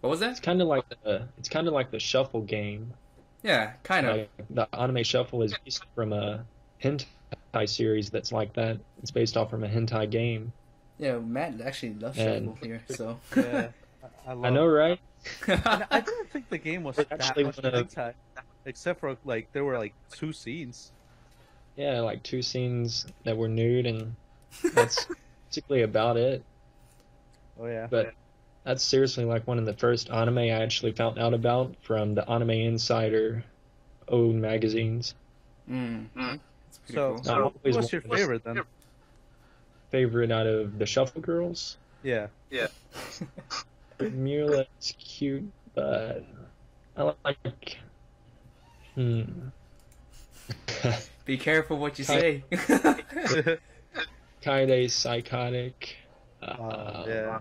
Speaker 1: What was that?
Speaker 3: It's kind of like the shuffle game.
Speaker 1: Yeah, kind of.
Speaker 3: Like, the anime shuffle is based from a hentai series that's like that. It's based off from a hentai game.
Speaker 1: Yeah, Matt actually loves shuffle here, so.
Speaker 2: Yeah,
Speaker 3: I know, right?
Speaker 2: I didn't think the game was that
Speaker 3: Actually,
Speaker 2: much hentai, except for like there were like 2 scenes.
Speaker 3: Yeah, like 2 scenes that were nude, and that's basically about it.
Speaker 2: Oh yeah.
Speaker 3: But that's seriously like one of the first anime I actually found out about from the Anime Insider old magazines.
Speaker 1: That's pretty
Speaker 2: So,
Speaker 1: cool.
Speaker 2: what's your favorite then?
Speaker 3: Favorite out of the Shuffle Girls?
Speaker 2: Yeah.
Speaker 3: Mula is cute, but I like.
Speaker 1: Be careful what you say.
Speaker 3: Kaide's psychotic.
Speaker 2: Yeah.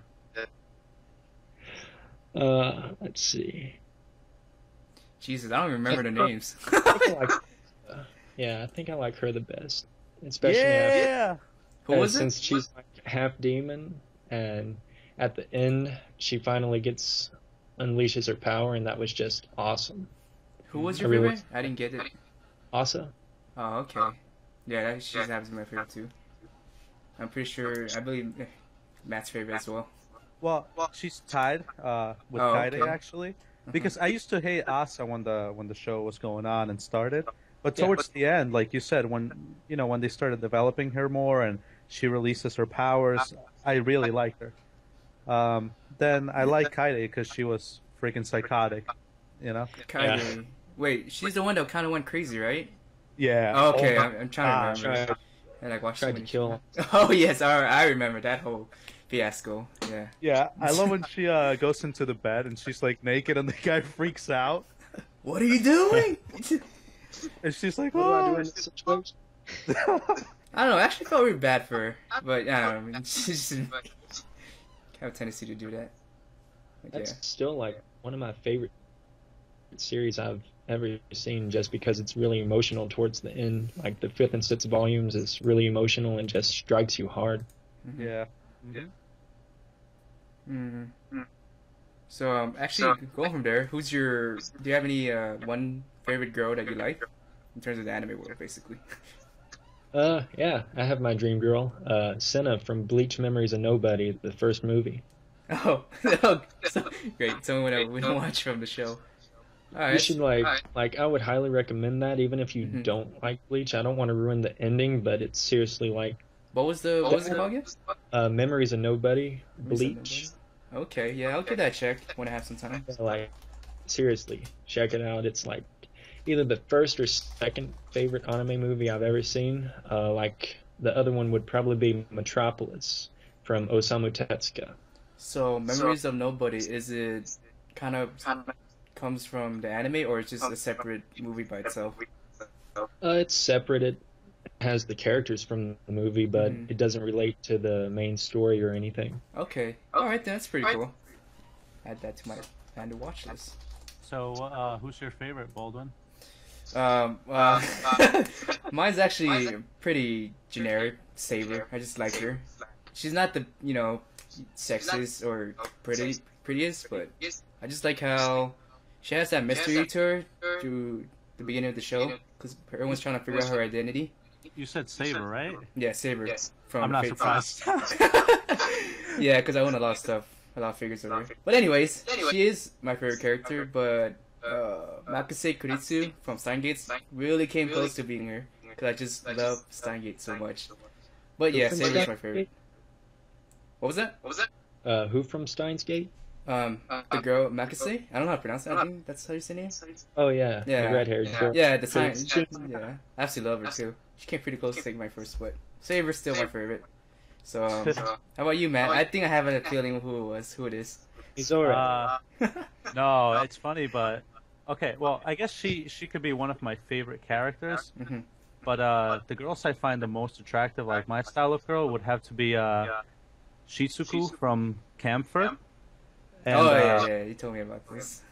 Speaker 3: Let's see.
Speaker 1: Jesus, I don't even remember the names.
Speaker 3: I think I like her the best, especially
Speaker 2: Yeah.
Speaker 1: Who was it?
Speaker 3: since she's like half demon, and at the end she finally unleashes her power, and that was just awesome.
Speaker 1: Who was your
Speaker 3: I really-
Speaker 1: favorite? I didn't get it.
Speaker 3: Asa?
Speaker 1: Oh, okay. Yeah, she just happens to be my favorite too. I'm pretty sure. I believe Matt's favorite as well.
Speaker 2: Well, she's tied with
Speaker 1: Oh,
Speaker 2: Kaide
Speaker 1: okay.
Speaker 2: actually, because I used to hate Asa when the show was going on and started, but towards the end, like you said, when they started developing her more and she releases her powers, I really liked her. Then I like Kaide because she was freaking psychotic,
Speaker 1: Kaide.
Speaker 3: Yeah.
Speaker 1: Wait, she's the one that kind of went crazy, right?
Speaker 2: Yeah.
Speaker 1: Oh, okay, I'm trying to remember. And like watched
Speaker 3: Tried to kill him.
Speaker 1: Oh yes, I remember that whole fiasco. Yeah.
Speaker 2: Yeah, I love when she goes into the bed and she's like naked and the guy freaks out
Speaker 1: What are you doing?
Speaker 2: and she's like,
Speaker 3: What do I do
Speaker 2: "Oh."
Speaker 3: in this situation?
Speaker 1: I don't know. I actually felt really bad for her, but I don't know. She just have a tendency to do that. But,
Speaker 3: That's
Speaker 1: yeah.
Speaker 3: still like one of my favorite series I've ever seen, just because it's really emotional towards the end. Like the fifth and sixth volumes is really emotional and just strikes you hard.
Speaker 2: Mm-hmm. Yeah. Mm-hmm.
Speaker 1: Mm-hmm. So actually, going from there, do you have any one favorite girl that you like in terms of the anime world, basically?
Speaker 3: Yeah, I have my dream girl, Senna from Bleach Memories of Nobody, the first movie.
Speaker 1: Oh, so, great. Someone we don't watch from the show. All right.
Speaker 3: You should like I would highly recommend that, even if you don't like Bleach. I don't want to ruin the ending, but it's seriously like.
Speaker 1: What was it called again?
Speaker 3: Memories of Nobody, Bleach.
Speaker 1: Okay, yeah, I'll give that a check when I have some time.
Speaker 3: Like, seriously, check it out. It's like either the first or second favorite anime movie I've ever seen. Like the other one would probably be Metropolis from Osamu Tezuka.
Speaker 1: So, Memories of Nobody, is it kind of comes from the anime, or it's just a separate movie by itself?
Speaker 3: It's separate. It has the characters from the movie, but it doesn't relate to the main story or anything.
Speaker 1: Okay. Alright, that's pretty cool. Add that to my plan to watch this.
Speaker 2: So, who's your favorite, Baldwin?
Speaker 1: Mine's actually pretty generic. Saber. I just like her. She's not the, sexiest or prettiest, but I just like how she has that mystery to her through the beginning of the show, because everyone's trying to figure out her identity.
Speaker 2: You said Saber, right?
Speaker 1: Yeah, Saber. From
Speaker 2: I'm not surprised.
Speaker 1: Yeah, because I own a lot of stuff, a lot of figures of her. But anyways, she is my favorite character, but Makase Kuritsu from Steingate really came close to being her, because I just love Steingate so much. But yeah, Saber's my favorite. What was that?
Speaker 3: Who from Steins Gate?
Speaker 1: The girl Makase. I don't know how to pronounce that. I think that's how you say her name.
Speaker 3: Oh yeah, the red-haired girl.
Speaker 1: Yeah, the sign. Yeah, I absolutely love her too. She came pretty close to taking my first, but Saber's still my favorite. So, how about you, Matt? I think I have a feeling who it is.
Speaker 3: He's alright.
Speaker 2: No, it's funny, but okay. Well, I guess she could be one of my favorite characters.
Speaker 1: Mm-hmm.
Speaker 2: But the girls I find the most attractive, like my style of girl, would have to be Shizuku from Camphor. And,
Speaker 1: yeah, you told me about this.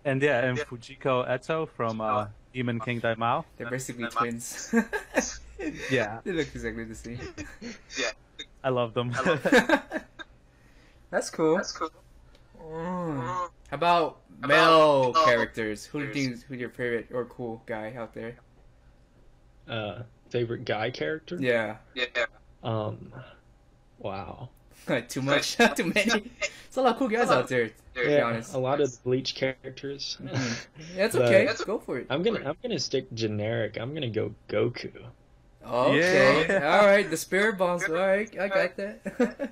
Speaker 2: and Fujiko Eto from Demon King Daimao.
Speaker 1: They're basically twins.
Speaker 2: Yeah.
Speaker 1: They look exactly the same.
Speaker 2: I love them.
Speaker 1: That's cool. How about male characters? Who's your favorite or cool guy out there?
Speaker 3: Favorite guy character?
Speaker 1: Yeah.
Speaker 3: Wow.
Speaker 1: Too much? Too many? There's a lot of cool guys out there, to be honest.
Speaker 3: A lot of the Bleach characters.
Speaker 1: Yeah, it's okay. Let's go for it.
Speaker 3: I'm gonna stick generic. I'm gonna go Goku.
Speaker 1: Okay. Yeah. All right. The spirit bombs. All right. I got that.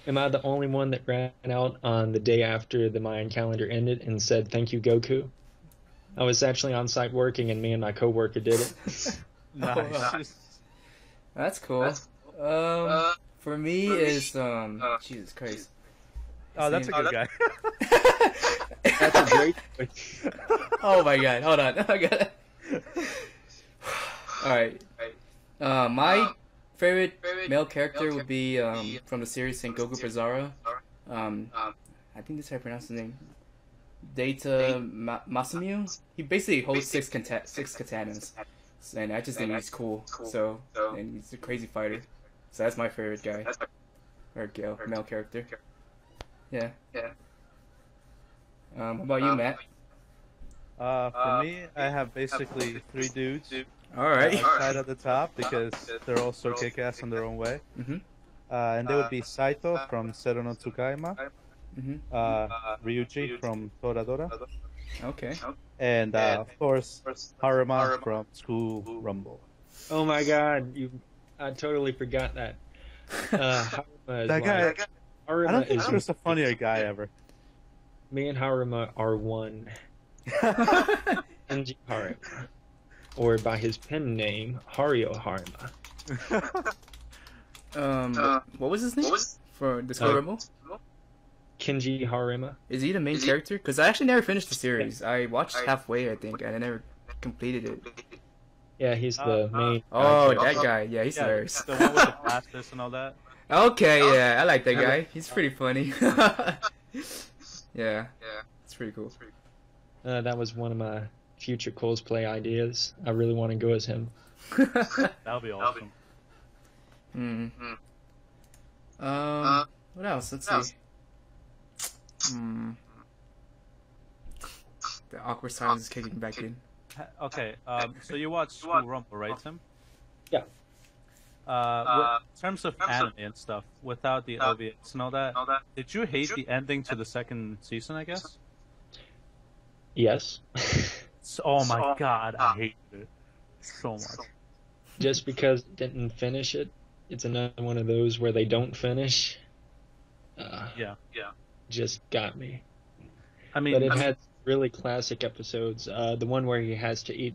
Speaker 3: Am I the only one that ran out on the day after the Mayan calendar ended and said thank you, Goku? I was actually on site working, and me and my coworker did it.
Speaker 2: Nice.
Speaker 1: That's cool. For me is Jesus Christ.
Speaker 2: Oh, that's a good guy.
Speaker 3: That's a great.
Speaker 1: Oh my God! Hold on. I got it. All right. My favorite male character would be from the series Sengoku Bizarro. I think this is how I pronounce his name. Data Masamune. He basically holds six katanas, and I just think he's cool. So, and he's a crazy fighter. So that's my favorite guy, or male character. Yeah. How about you, Matt?
Speaker 2: For me, I have basically 3 dudes.
Speaker 1: All right.
Speaker 2: Right at the top because they're all so kick-ass in their own way.
Speaker 1: Mm-hmm.
Speaker 2: And they would be Saito from Zero no Tsukaima, Ryuji from Toradora,
Speaker 1: Okay.
Speaker 2: and of course Haruma from School Rumble.
Speaker 3: Oh my God! I totally forgot that. Haruma is
Speaker 2: That guy.
Speaker 3: Haruma
Speaker 2: I don't think
Speaker 3: is
Speaker 2: there's a funnier guy ever.
Speaker 3: Me and Haruma are one. Kenji Haruma, or by his pen name, Hario Haruma.
Speaker 1: What was his name for the School Rumble?
Speaker 3: Kenji Haruma.
Speaker 1: Is he the main character? Because I actually never finished the series. I watched halfway, I think, and I never completed it.
Speaker 3: Yeah, he's the main.
Speaker 1: Oh, that guy. Yeah, he's hilarious.
Speaker 2: The one with the fastest and all that.
Speaker 1: Okay, yeah, I like that guy. He's pretty funny. Yeah, it's pretty cool.
Speaker 3: That was one of my future cosplay ideas. I really want to go as him.
Speaker 2: That'll be awesome.
Speaker 1: What else? Let's see. The awkward silence is kicking back in.
Speaker 2: Okay, so you watched School Rumble, right, Tim?
Speaker 3: Yeah.
Speaker 2: In terms of anime and stuff, without the OVAs and all that, did you hate the ending to the second season, I guess?
Speaker 3: Yes.
Speaker 2: Oh my god, I hated it so much.
Speaker 3: Just because it didn't finish it, it's another one of those where they don't finish.
Speaker 2: Yeah.
Speaker 3: Just got me.
Speaker 2: I mean,
Speaker 3: but it had really classic episodes. The one where he has to eat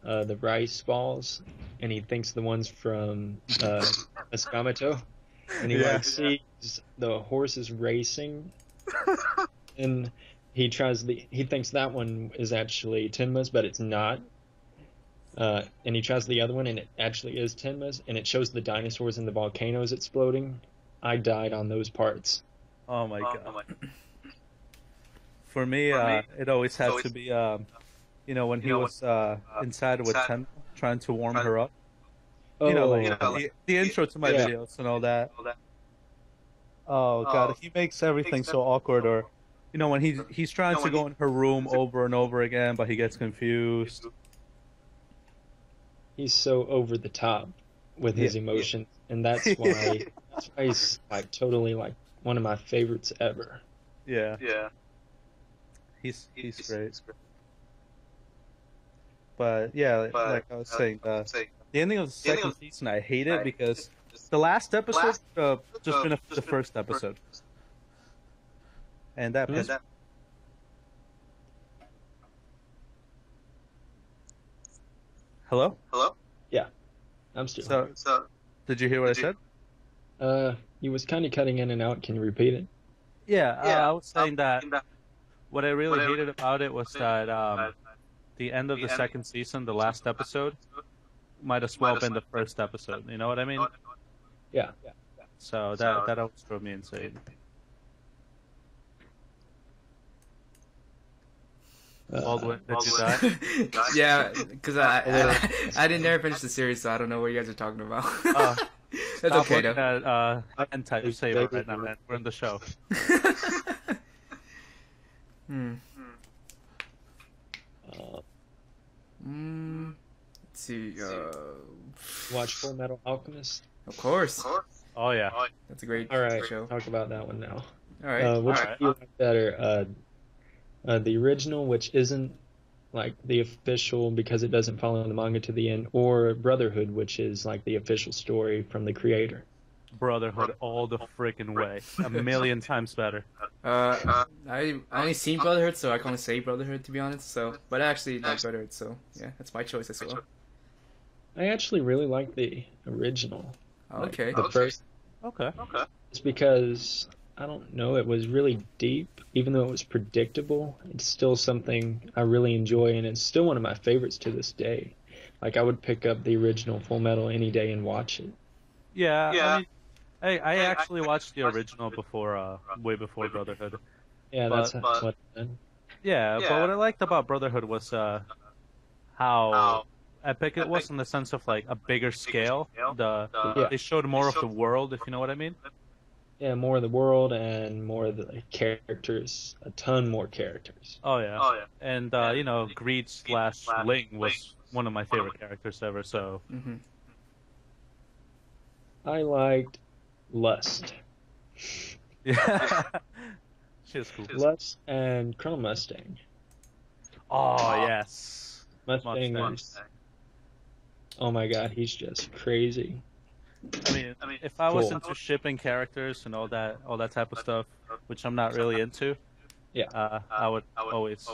Speaker 3: the rice balls, and he thinks the one's from Escamato, and he sees the horses racing, and he thinks that one is actually Tenma's, but it's not. And he tries the other one, and it actually is Tenma's, and it shows the dinosaurs and the volcanoes exploding. I died on those parts.
Speaker 2: Oh my god. For me, it always had to be, when he was inside with Tenma, trying to warm her up. The intro to my videos and all that. Oh god, he makes everything so awkward. Or, when he's trying to go in her room over and over again, but he gets confused.
Speaker 3: He's so over the top with his emotions, and that's why he's like totally like one of my favorites ever.
Speaker 2: Yeah. He's great. But yeah, like I was saying, the ending of the second season, I hate it because the last episode just finished the first episode, and that pissed. Hello?
Speaker 3: Yeah, I'm still.
Speaker 2: So, did you hear what I said?
Speaker 3: You was kind of cutting in and out. Can you repeat it?
Speaker 2: Yeah, I was saying that what I really hated about it was that the end of the second season, the last episode, might as well have been the first episode. You know what I mean?
Speaker 3: Yeah.
Speaker 2: So that always drove me insane. Baldwin, did you die?
Speaker 1: Yeah, because I didn't never finish the series, so I don't know what you guys are talking about. That's okay though.
Speaker 2: Hentai, you say it right now, man. We're in the show.
Speaker 1: Let's see.
Speaker 3: Watch Full Metal Alchemist.
Speaker 1: Of course.
Speaker 2: Oh yeah.
Speaker 1: That's a great show.
Speaker 3: Talk about that one now.
Speaker 1: All right.
Speaker 3: Which do you like better? The original, which isn't like the official because it doesn't follow the manga to the end, or Brotherhood, which is like the official story from the creator.
Speaker 2: Brotherhood all the freaking way. A million times better.
Speaker 1: I only seen Brotherhood, so I can't say Brotherhood to be honest. So, but I actually like Brotherhood, so yeah, that's my choice as well.
Speaker 3: I actually really like the original.
Speaker 1: Okay.
Speaker 3: The first.
Speaker 2: Okay.
Speaker 3: It's because I don't know, it was really deep, even though it was predictable. It's still something I really enjoy, and it's still one of my favorites to this day. Like I would pick up the original Full Metal any day and watch it.
Speaker 2: Yeah. I actually watched the original before, way before Brotherhood.
Speaker 3: Yeah, that's what.
Speaker 2: Yeah, but what I liked about Brotherhood was how epic it was in the sense of like a bigger scale. They showed more of the world, if you know what I mean.
Speaker 3: Yeah, more of the world and more of the characters. A ton more characters.
Speaker 2: Oh yeah. And Greed/Ling was one of my favorite characters ever. So.
Speaker 3: I liked Lust.
Speaker 2: Yeah. She was cool.
Speaker 3: Lust and Colonel Mustang.
Speaker 2: Oh yes.
Speaker 3: Mustang. Oh my god, he's just crazy.
Speaker 2: I mean, if I was into shipping characters and all that type of stuff, which I'm not really into, I would always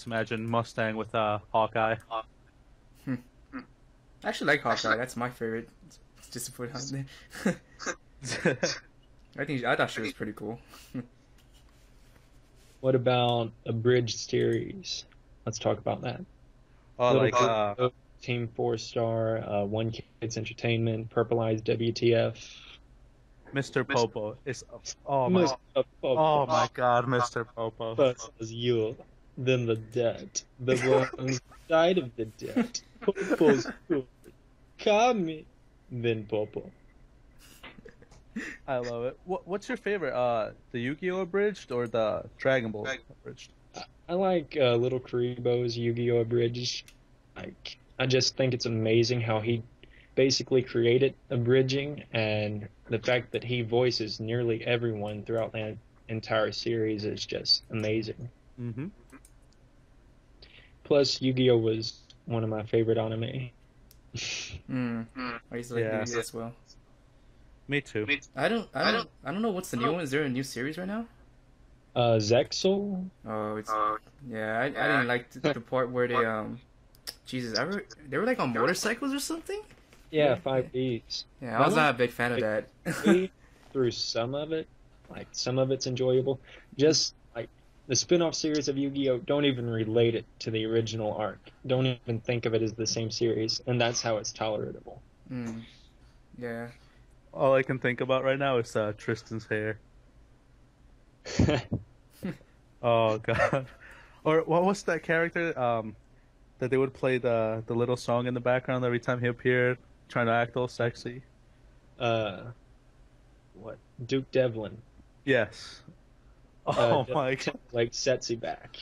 Speaker 2: imagine Mustang with Hawkeye.
Speaker 1: I actually like Hawkeye. That's my favorite. Just to put out there. I thought she was pretty cool.
Speaker 3: What about Abridged series? Let's talk about that.
Speaker 2: Oh,
Speaker 3: Team 4-Star, One Kids Entertainment, Purple Eyes WTF.
Speaker 2: Mr. Popo is my god, Mr. Popo.
Speaker 3: That's you. than the debt. The one side of the debt. Popo's good. Kami than Popo.
Speaker 2: I love it. What's your favorite? The Yu-Gi-Oh! Abridged or the Dragon Ball Abridged?
Speaker 3: I like Little Karibo's Yu-Gi-Oh! Abridged. Like, I just think it's amazing how he basically created abridging, and the fact that he voices nearly everyone throughout the entire series is just amazing.
Speaker 2: Mm-hmm.
Speaker 3: Plus, Yu-Gi-Oh! Was one of my favorite anime.
Speaker 1: I used to like Yu-Gi-Oh! As well.
Speaker 2: Me too.
Speaker 1: I don't know what's the new one. Is there a new series right now?
Speaker 3: Zexal?
Speaker 1: Oh, it's yeah. I didn't like the part where they Jesus, they were like on motorcycles or something.
Speaker 3: Yeah, 5Ds.
Speaker 1: Yeah, I was not a big fan of that.
Speaker 3: Through some of it, like some of it's enjoyable. Just like the spin-off series of Yu-Gi-Oh! Don't even relate it to the original arc. Don't even think of it as the same series, and that's how it's tolerable.
Speaker 1: Yeah.
Speaker 2: All I can think about right now is Tristan's hair. Oh god. Or what was that character that they would play the little song in the background every time he appeared, trying to act all sexy?
Speaker 3: What? Duke Devlin.
Speaker 2: Yes. Oh my god.
Speaker 3: Like sexy back.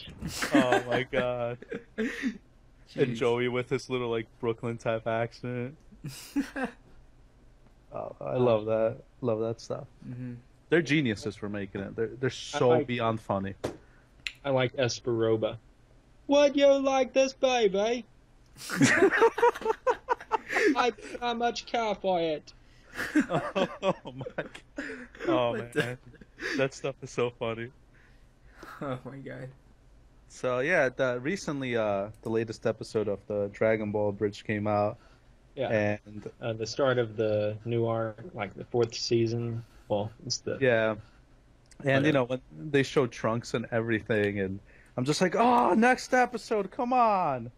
Speaker 2: Oh my god. And Joey with his little like Brooklyn type accent. Oh, I love that. Love that stuff.
Speaker 1: Mm-hmm.
Speaker 2: They're geniuses for making it. They're so beyond funny.
Speaker 3: I like Esperoba. Would you like this, baby? I pay how much car for it?
Speaker 2: Oh my god. Oh man. That stuff is so funny.
Speaker 1: Oh my god.
Speaker 2: So yeah, recently the latest episode of the Dragon Ball Bridge came out.
Speaker 3: Yeah.
Speaker 2: And
Speaker 3: the start of the new arc, like the 4th season. Well, it's the
Speaker 2: And you know, when they showed Trunks and everything, and I'm just like, oh, next episode, come on.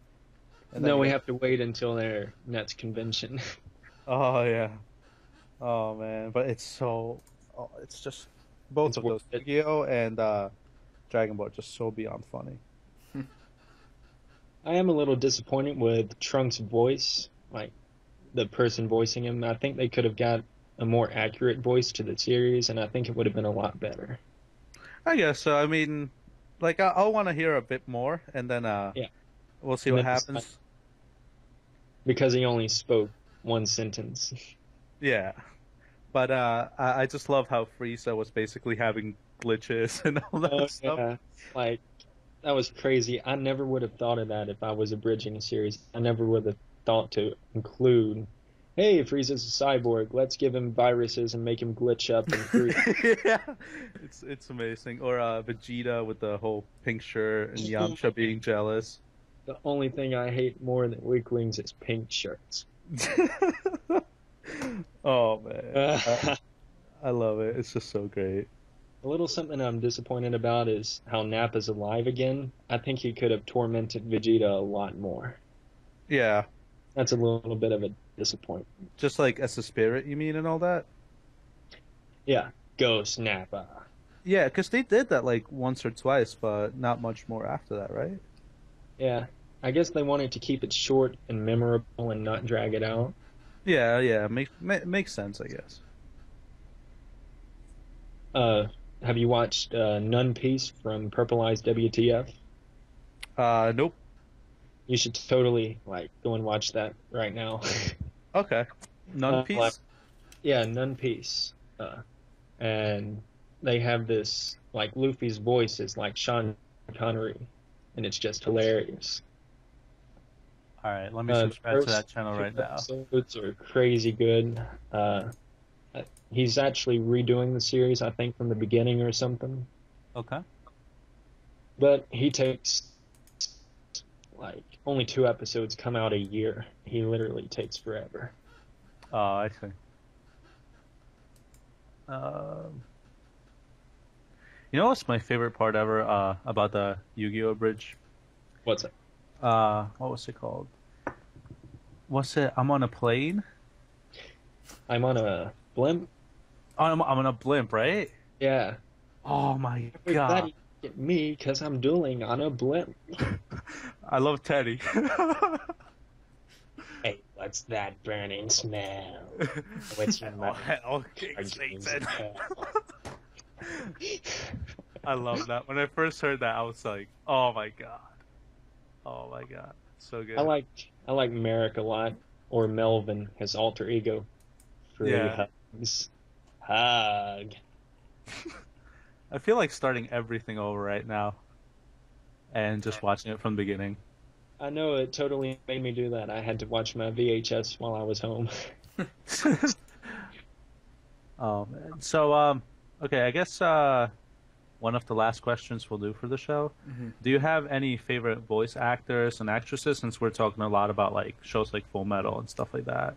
Speaker 2: And
Speaker 3: no, we have to wait until their next convention.
Speaker 2: Oh yeah. Oh man, but it's just both of those, Yu-Gi-Oh! And Dragon Ball, just so beyond funny.
Speaker 3: I am a little disappointed with Trunks' voice, like the person voicing him. I think they could have got a more accurate voice to the series, and I think it would have been a lot better.
Speaker 2: I guess so. I mean, like I'll want to hear a bit more, and then we'll see what happens.
Speaker 3: Because he only spoke one sentence.
Speaker 2: Yeah, but I just love how Frieza was basically having glitches and all that stuff.
Speaker 3: Yeah. Like, that was crazy. I never would have thought of that if I was abridging a series. I never would have thought to include, hey, Frieza's a cyborg, let's give him viruses and make him glitch up and freeze.
Speaker 2: Yeah, it's amazing. Or Vegeta with the whole pink shirt and Yamcha being jealous.
Speaker 3: The only thing I hate more than weaklings is pink shirts.
Speaker 2: Oh man, I love it. It's just so great.
Speaker 3: A little something I'm disappointed about is how Nappa's alive again. I think he could have tormented Vegeta a lot more.
Speaker 2: Yeah.
Speaker 3: That's a little bit of a disappointment.
Speaker 2: Just like as a spirit, you mean, and all that?
Speaker 3: Yeah. Ghost Nappa.
Speaker 2: Yeah, because they did that like once or twice, but not much more after that, right?
Speaker 3: Yeah. I guess they wanted to keep it short and memorable and not drag it out.
Speaker 2: Yeah. Makes sense, I guess.
Speaker 3: Have you watched Nun Piece from Purple Eyes WTF?
Speaker 2: Nope.
Speaker 3: You should totally go and watch that right now.
Speaker 2: Okay. Nun Piece?
Speaker 3: Yeah, Nun Piece. And they have this, Luffy's voice is like Sean Connery, and it's just hilarious.
Speaker 2: Alright, let me subscribe to that channel right now.
Speaker 3: Episodes are crazy good. He's actually redoing the series, I think, from the beginning or something.
Speaker 2: Okay.
Speaker 3: But he takes, only 2 episodes come out a year. He literally takes forever.
Speaker 2: Oh, I see. You know what's my favorite part ever about the Yu-Gi-Oh! Bridge?
Speaker 3: What's it?
Speaker 2: What was it called? What's it? I'm on a plane?
Speaker 3: I'm on a blimp?
Speaker 2: I'm on a blimp, right?
Speaker 3: Yeah.
Speaker 2: Oh my god.
Speaker 3: at me because I'm dueling on a blimp.
Speaker 2: I love Teddy.
Speaker 3: Hey, what's that burning smell? What's your mother?
Speaker 2: Hell, Satan. I love that. When I first heard that, I was like, "Oh my god, oh my god, so good."
Speaker 3: I like Merrick a lot, or Melvin, his alter ego. Free hugs. Hug.
Speaker 2: I feel like starting everything over right now, and just watching it from the beginning.
Speaker 3: I know, it totally made me do that. I had to watch my VHS while I was home.
Speaker 2: Oh man. So okay, I guess one of the last questions we'll do for the show.
Speaker 1: Mm-hmm.
Speaker 2: Do you have any favorite voice actors and actresses, since we're talking a lot about like shows like Full Metal and stuff like that?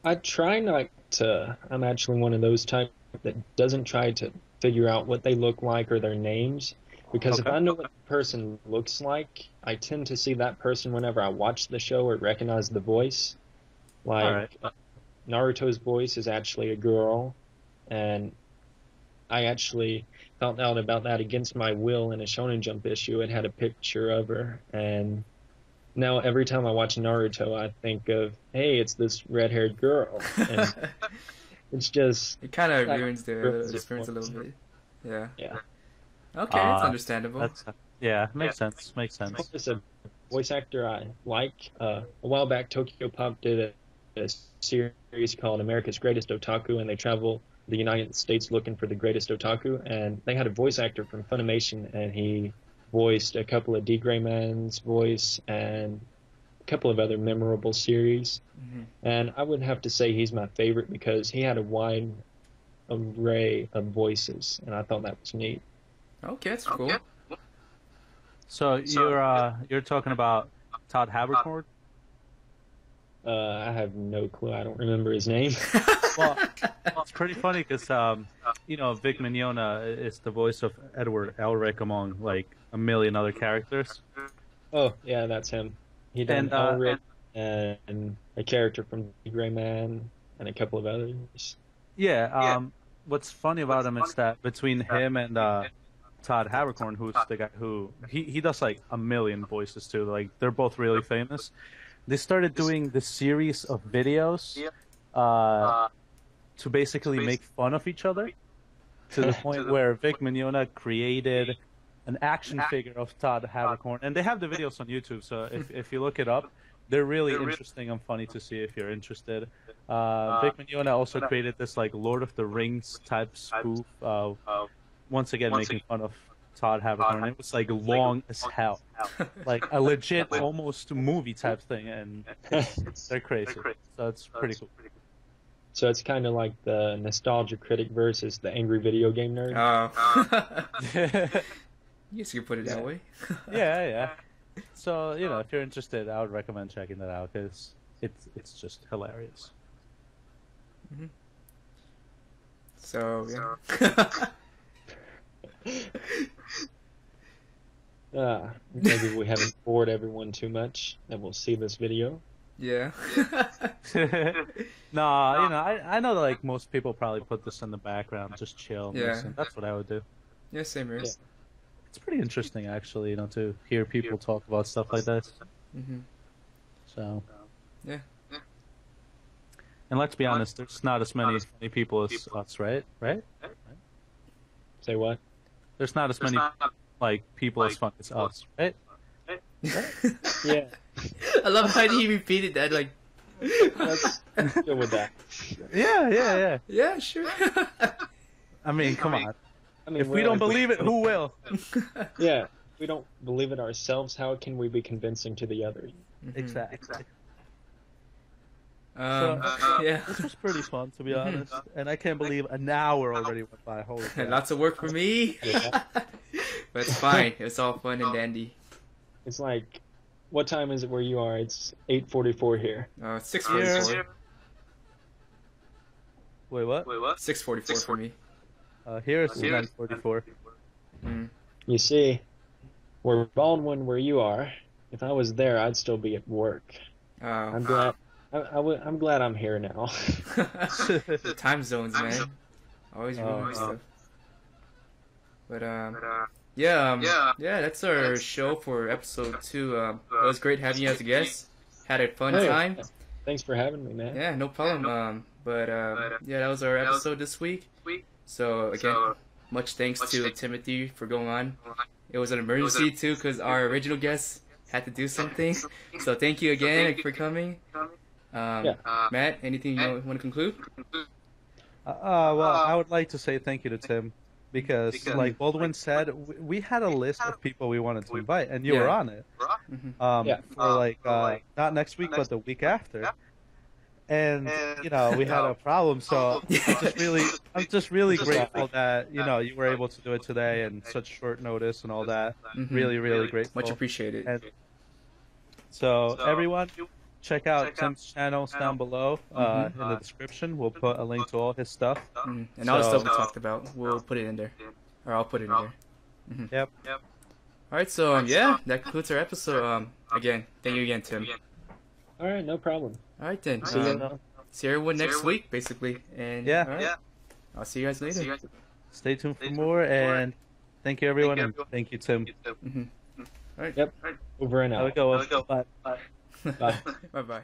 Speaker 3: I try not to. I'm actually one of those type that doesn't try to figure out what they look like or their names, because if I know what the person looks like, I tend to see that person whenever I watch the show or recognize the voice. Like, Naruto's voice is actually a girl, and I actually found out about that against my will in a Shonen Jump issue. It had a picture of her, and now every time I watch Naruto, I think of, hey, it's this red-haired girl. And it's just...
Speaker 1: It kind of ruins the experience a little bit. Yeah.
Speaker 3: Yeah.
Speaker 1: Okay, it's understandable.
Speaker 2: Makes sense. Makes sense.
Speaker 3: It's a voice actor I like. A while back, Tokyo Pop did a series called America's Greatest Otaku, and they travel the United States looking for the greatest otaku, and they had a voice actor from Funimation, and he voiced a couple of D. Gray Man's voice and a couple of other memorable series.
Speaker 1: Mm-hmm.
Speaker 3: And I would have to say he's my favorite because he had a wide array of voices, and I thought that was neat.
Speaker 1: Okay, that's cool.
Speaker 2: So you're talking about Todd Haberkorn?
Speaker 3: I have no clue. I don't remember his name.
Speaker 2: Well, it's pretty funny because Vic Mignogna is the voice of Edward Elric among like a million other characters.
Speaker 3: Oh yeah, that's him. He done Elric and a character from The Gray Man and a couple of others.
Speaker 2: Yeah. What's funny about him is that between him and Todd Haberkorn, who's the guy who he does like a million voices too. Like they're both really famous. They started doing the series of videos to basically make fun of each other, to the point where Vic Mignogna created an action figure of Todd Haberkorn, and they have the videos on YouTube. So if you look it up, they're really interesting and funny to see if you're interested. Vic Mignogna also created this like Lord of the Rings type spoof, once again making fun of Todd Haberkorn. It was like long as hell, like a legit almost movie type thing, and they're crazy. So it's pretty cool.
Speaker 3: So it's kind of like the nostalgia critic versus the angry video game nerd.
Speaker 1: Oh. You guess you could put it that way.
Speaker 2: Yeah. So if you're interested, I would recommend checking that out because it's just hilarious.
Speaker 1: Mm-hmm. So yeah.
Speaker 3: Maybe we haven't bored everyone too much that will see this video.
Speaker 1: Yeah.
Speaker 2: No, I know that like most people probably put this in the background, just chill. And listen. That's what I would do.
Speaker 1: Yeah, same here.
Speaker 3: Yeah.
Speaker 2: It's pretty interesting actually, to hear people talk about stuff like this.
Speaker 1: Mm-hmm.
Speaker 2: So.
Speaker 1: Yeah.
Speaker 2: And let's be honest, there's not as many people as us, right? Right?
Speaker 3: Say what?
Speaker 2: There's not as many like people as fun as us, right?
Speaker 3: Yeah.
Speaker 1: I love how he repeated that. Like,
Speaker 3: let's go with that.
Speaker 2: Yeah.
Speaker 1: Yeah, sure.
Speaker 2: I mean, come on.
Speaker 3: I mean,
Speaker 2: if we don't believe it, who will?
Speaker 3: Yeah. If we don't believe it ourselves, how can we be convincing to the others?
Speaker 1: Mm-hmm.
Speaker 2: Exactly.
Speaker 1: Yeah.
Speaker 2: This was pretty fun, to be honest. And I can't believe an hour already went by. Holy crap.
Speaker 1: Lots of work for me.
Speaker 3: Yeah.
Speaker 1: But it's fine. It's all fun and dandy.
Speaker 3: It's like, what time is it where you are? It's 8:44 here.
Speaker 1: 6:44.
Speaker 2: Wait, what?
Speaker 1: 6:44 for me.
Speaker 2: Here it's 9:44.
Speaker 1: Mm.
Speaker 3: You see, we're Baldwin where you are. If I was there, I'd still be at work. I'm glad. I'm glad I'm here now.
Speaker 1: The time zones, man. Always remember stuff. But yeah, that's our show for episode 2. It was great having you as a guest. Had a fun time.
Speaker 3: Thanks for having me, man.
Speaker 1: Yeah, no problem. But yeah, that was our episode this week. So again, much thanks to Timothy for going on. It was an emergency too, because our original guest had to do something. So thank you again for coming. Matt, anything you want to conclude?
Speaker 2: Well, I would like to say thank you to Tim, because like Baldwin said, we had a list of people we wanted to invite, and you were on it. For like not next week, but the week after. And you know, we had a problem, so I'm just really grateful that you were able to do it today in such short notice and all that. Really grateful.
Speaker 1: Much appreciated.
Speaker 2: And so everyone, check out Tim's channels down below in the description. We'll put a link to all his stuff.
Speaker 1: And all the stuff we talked about, we'll put it in there, or I'll put it in there.
Speaker 2: Yep.
Speaker 1: All right, so yeah, that concludes our episode. Again, thank you again, Tim.
Speaker 3: All right, no problem.
Speaker 1: All right then. See everyone next week, basically. And I'll see you guys later.
Speaker 2: Stay tuned for more, and thank you everyone, and thank you Tim.
Speaker 1: All right.
Speaker 3: Yep. Over and out.
Speaker 2: There we go. Bye.
Speaker 3: Bye.
Speaker 1: Bye bye.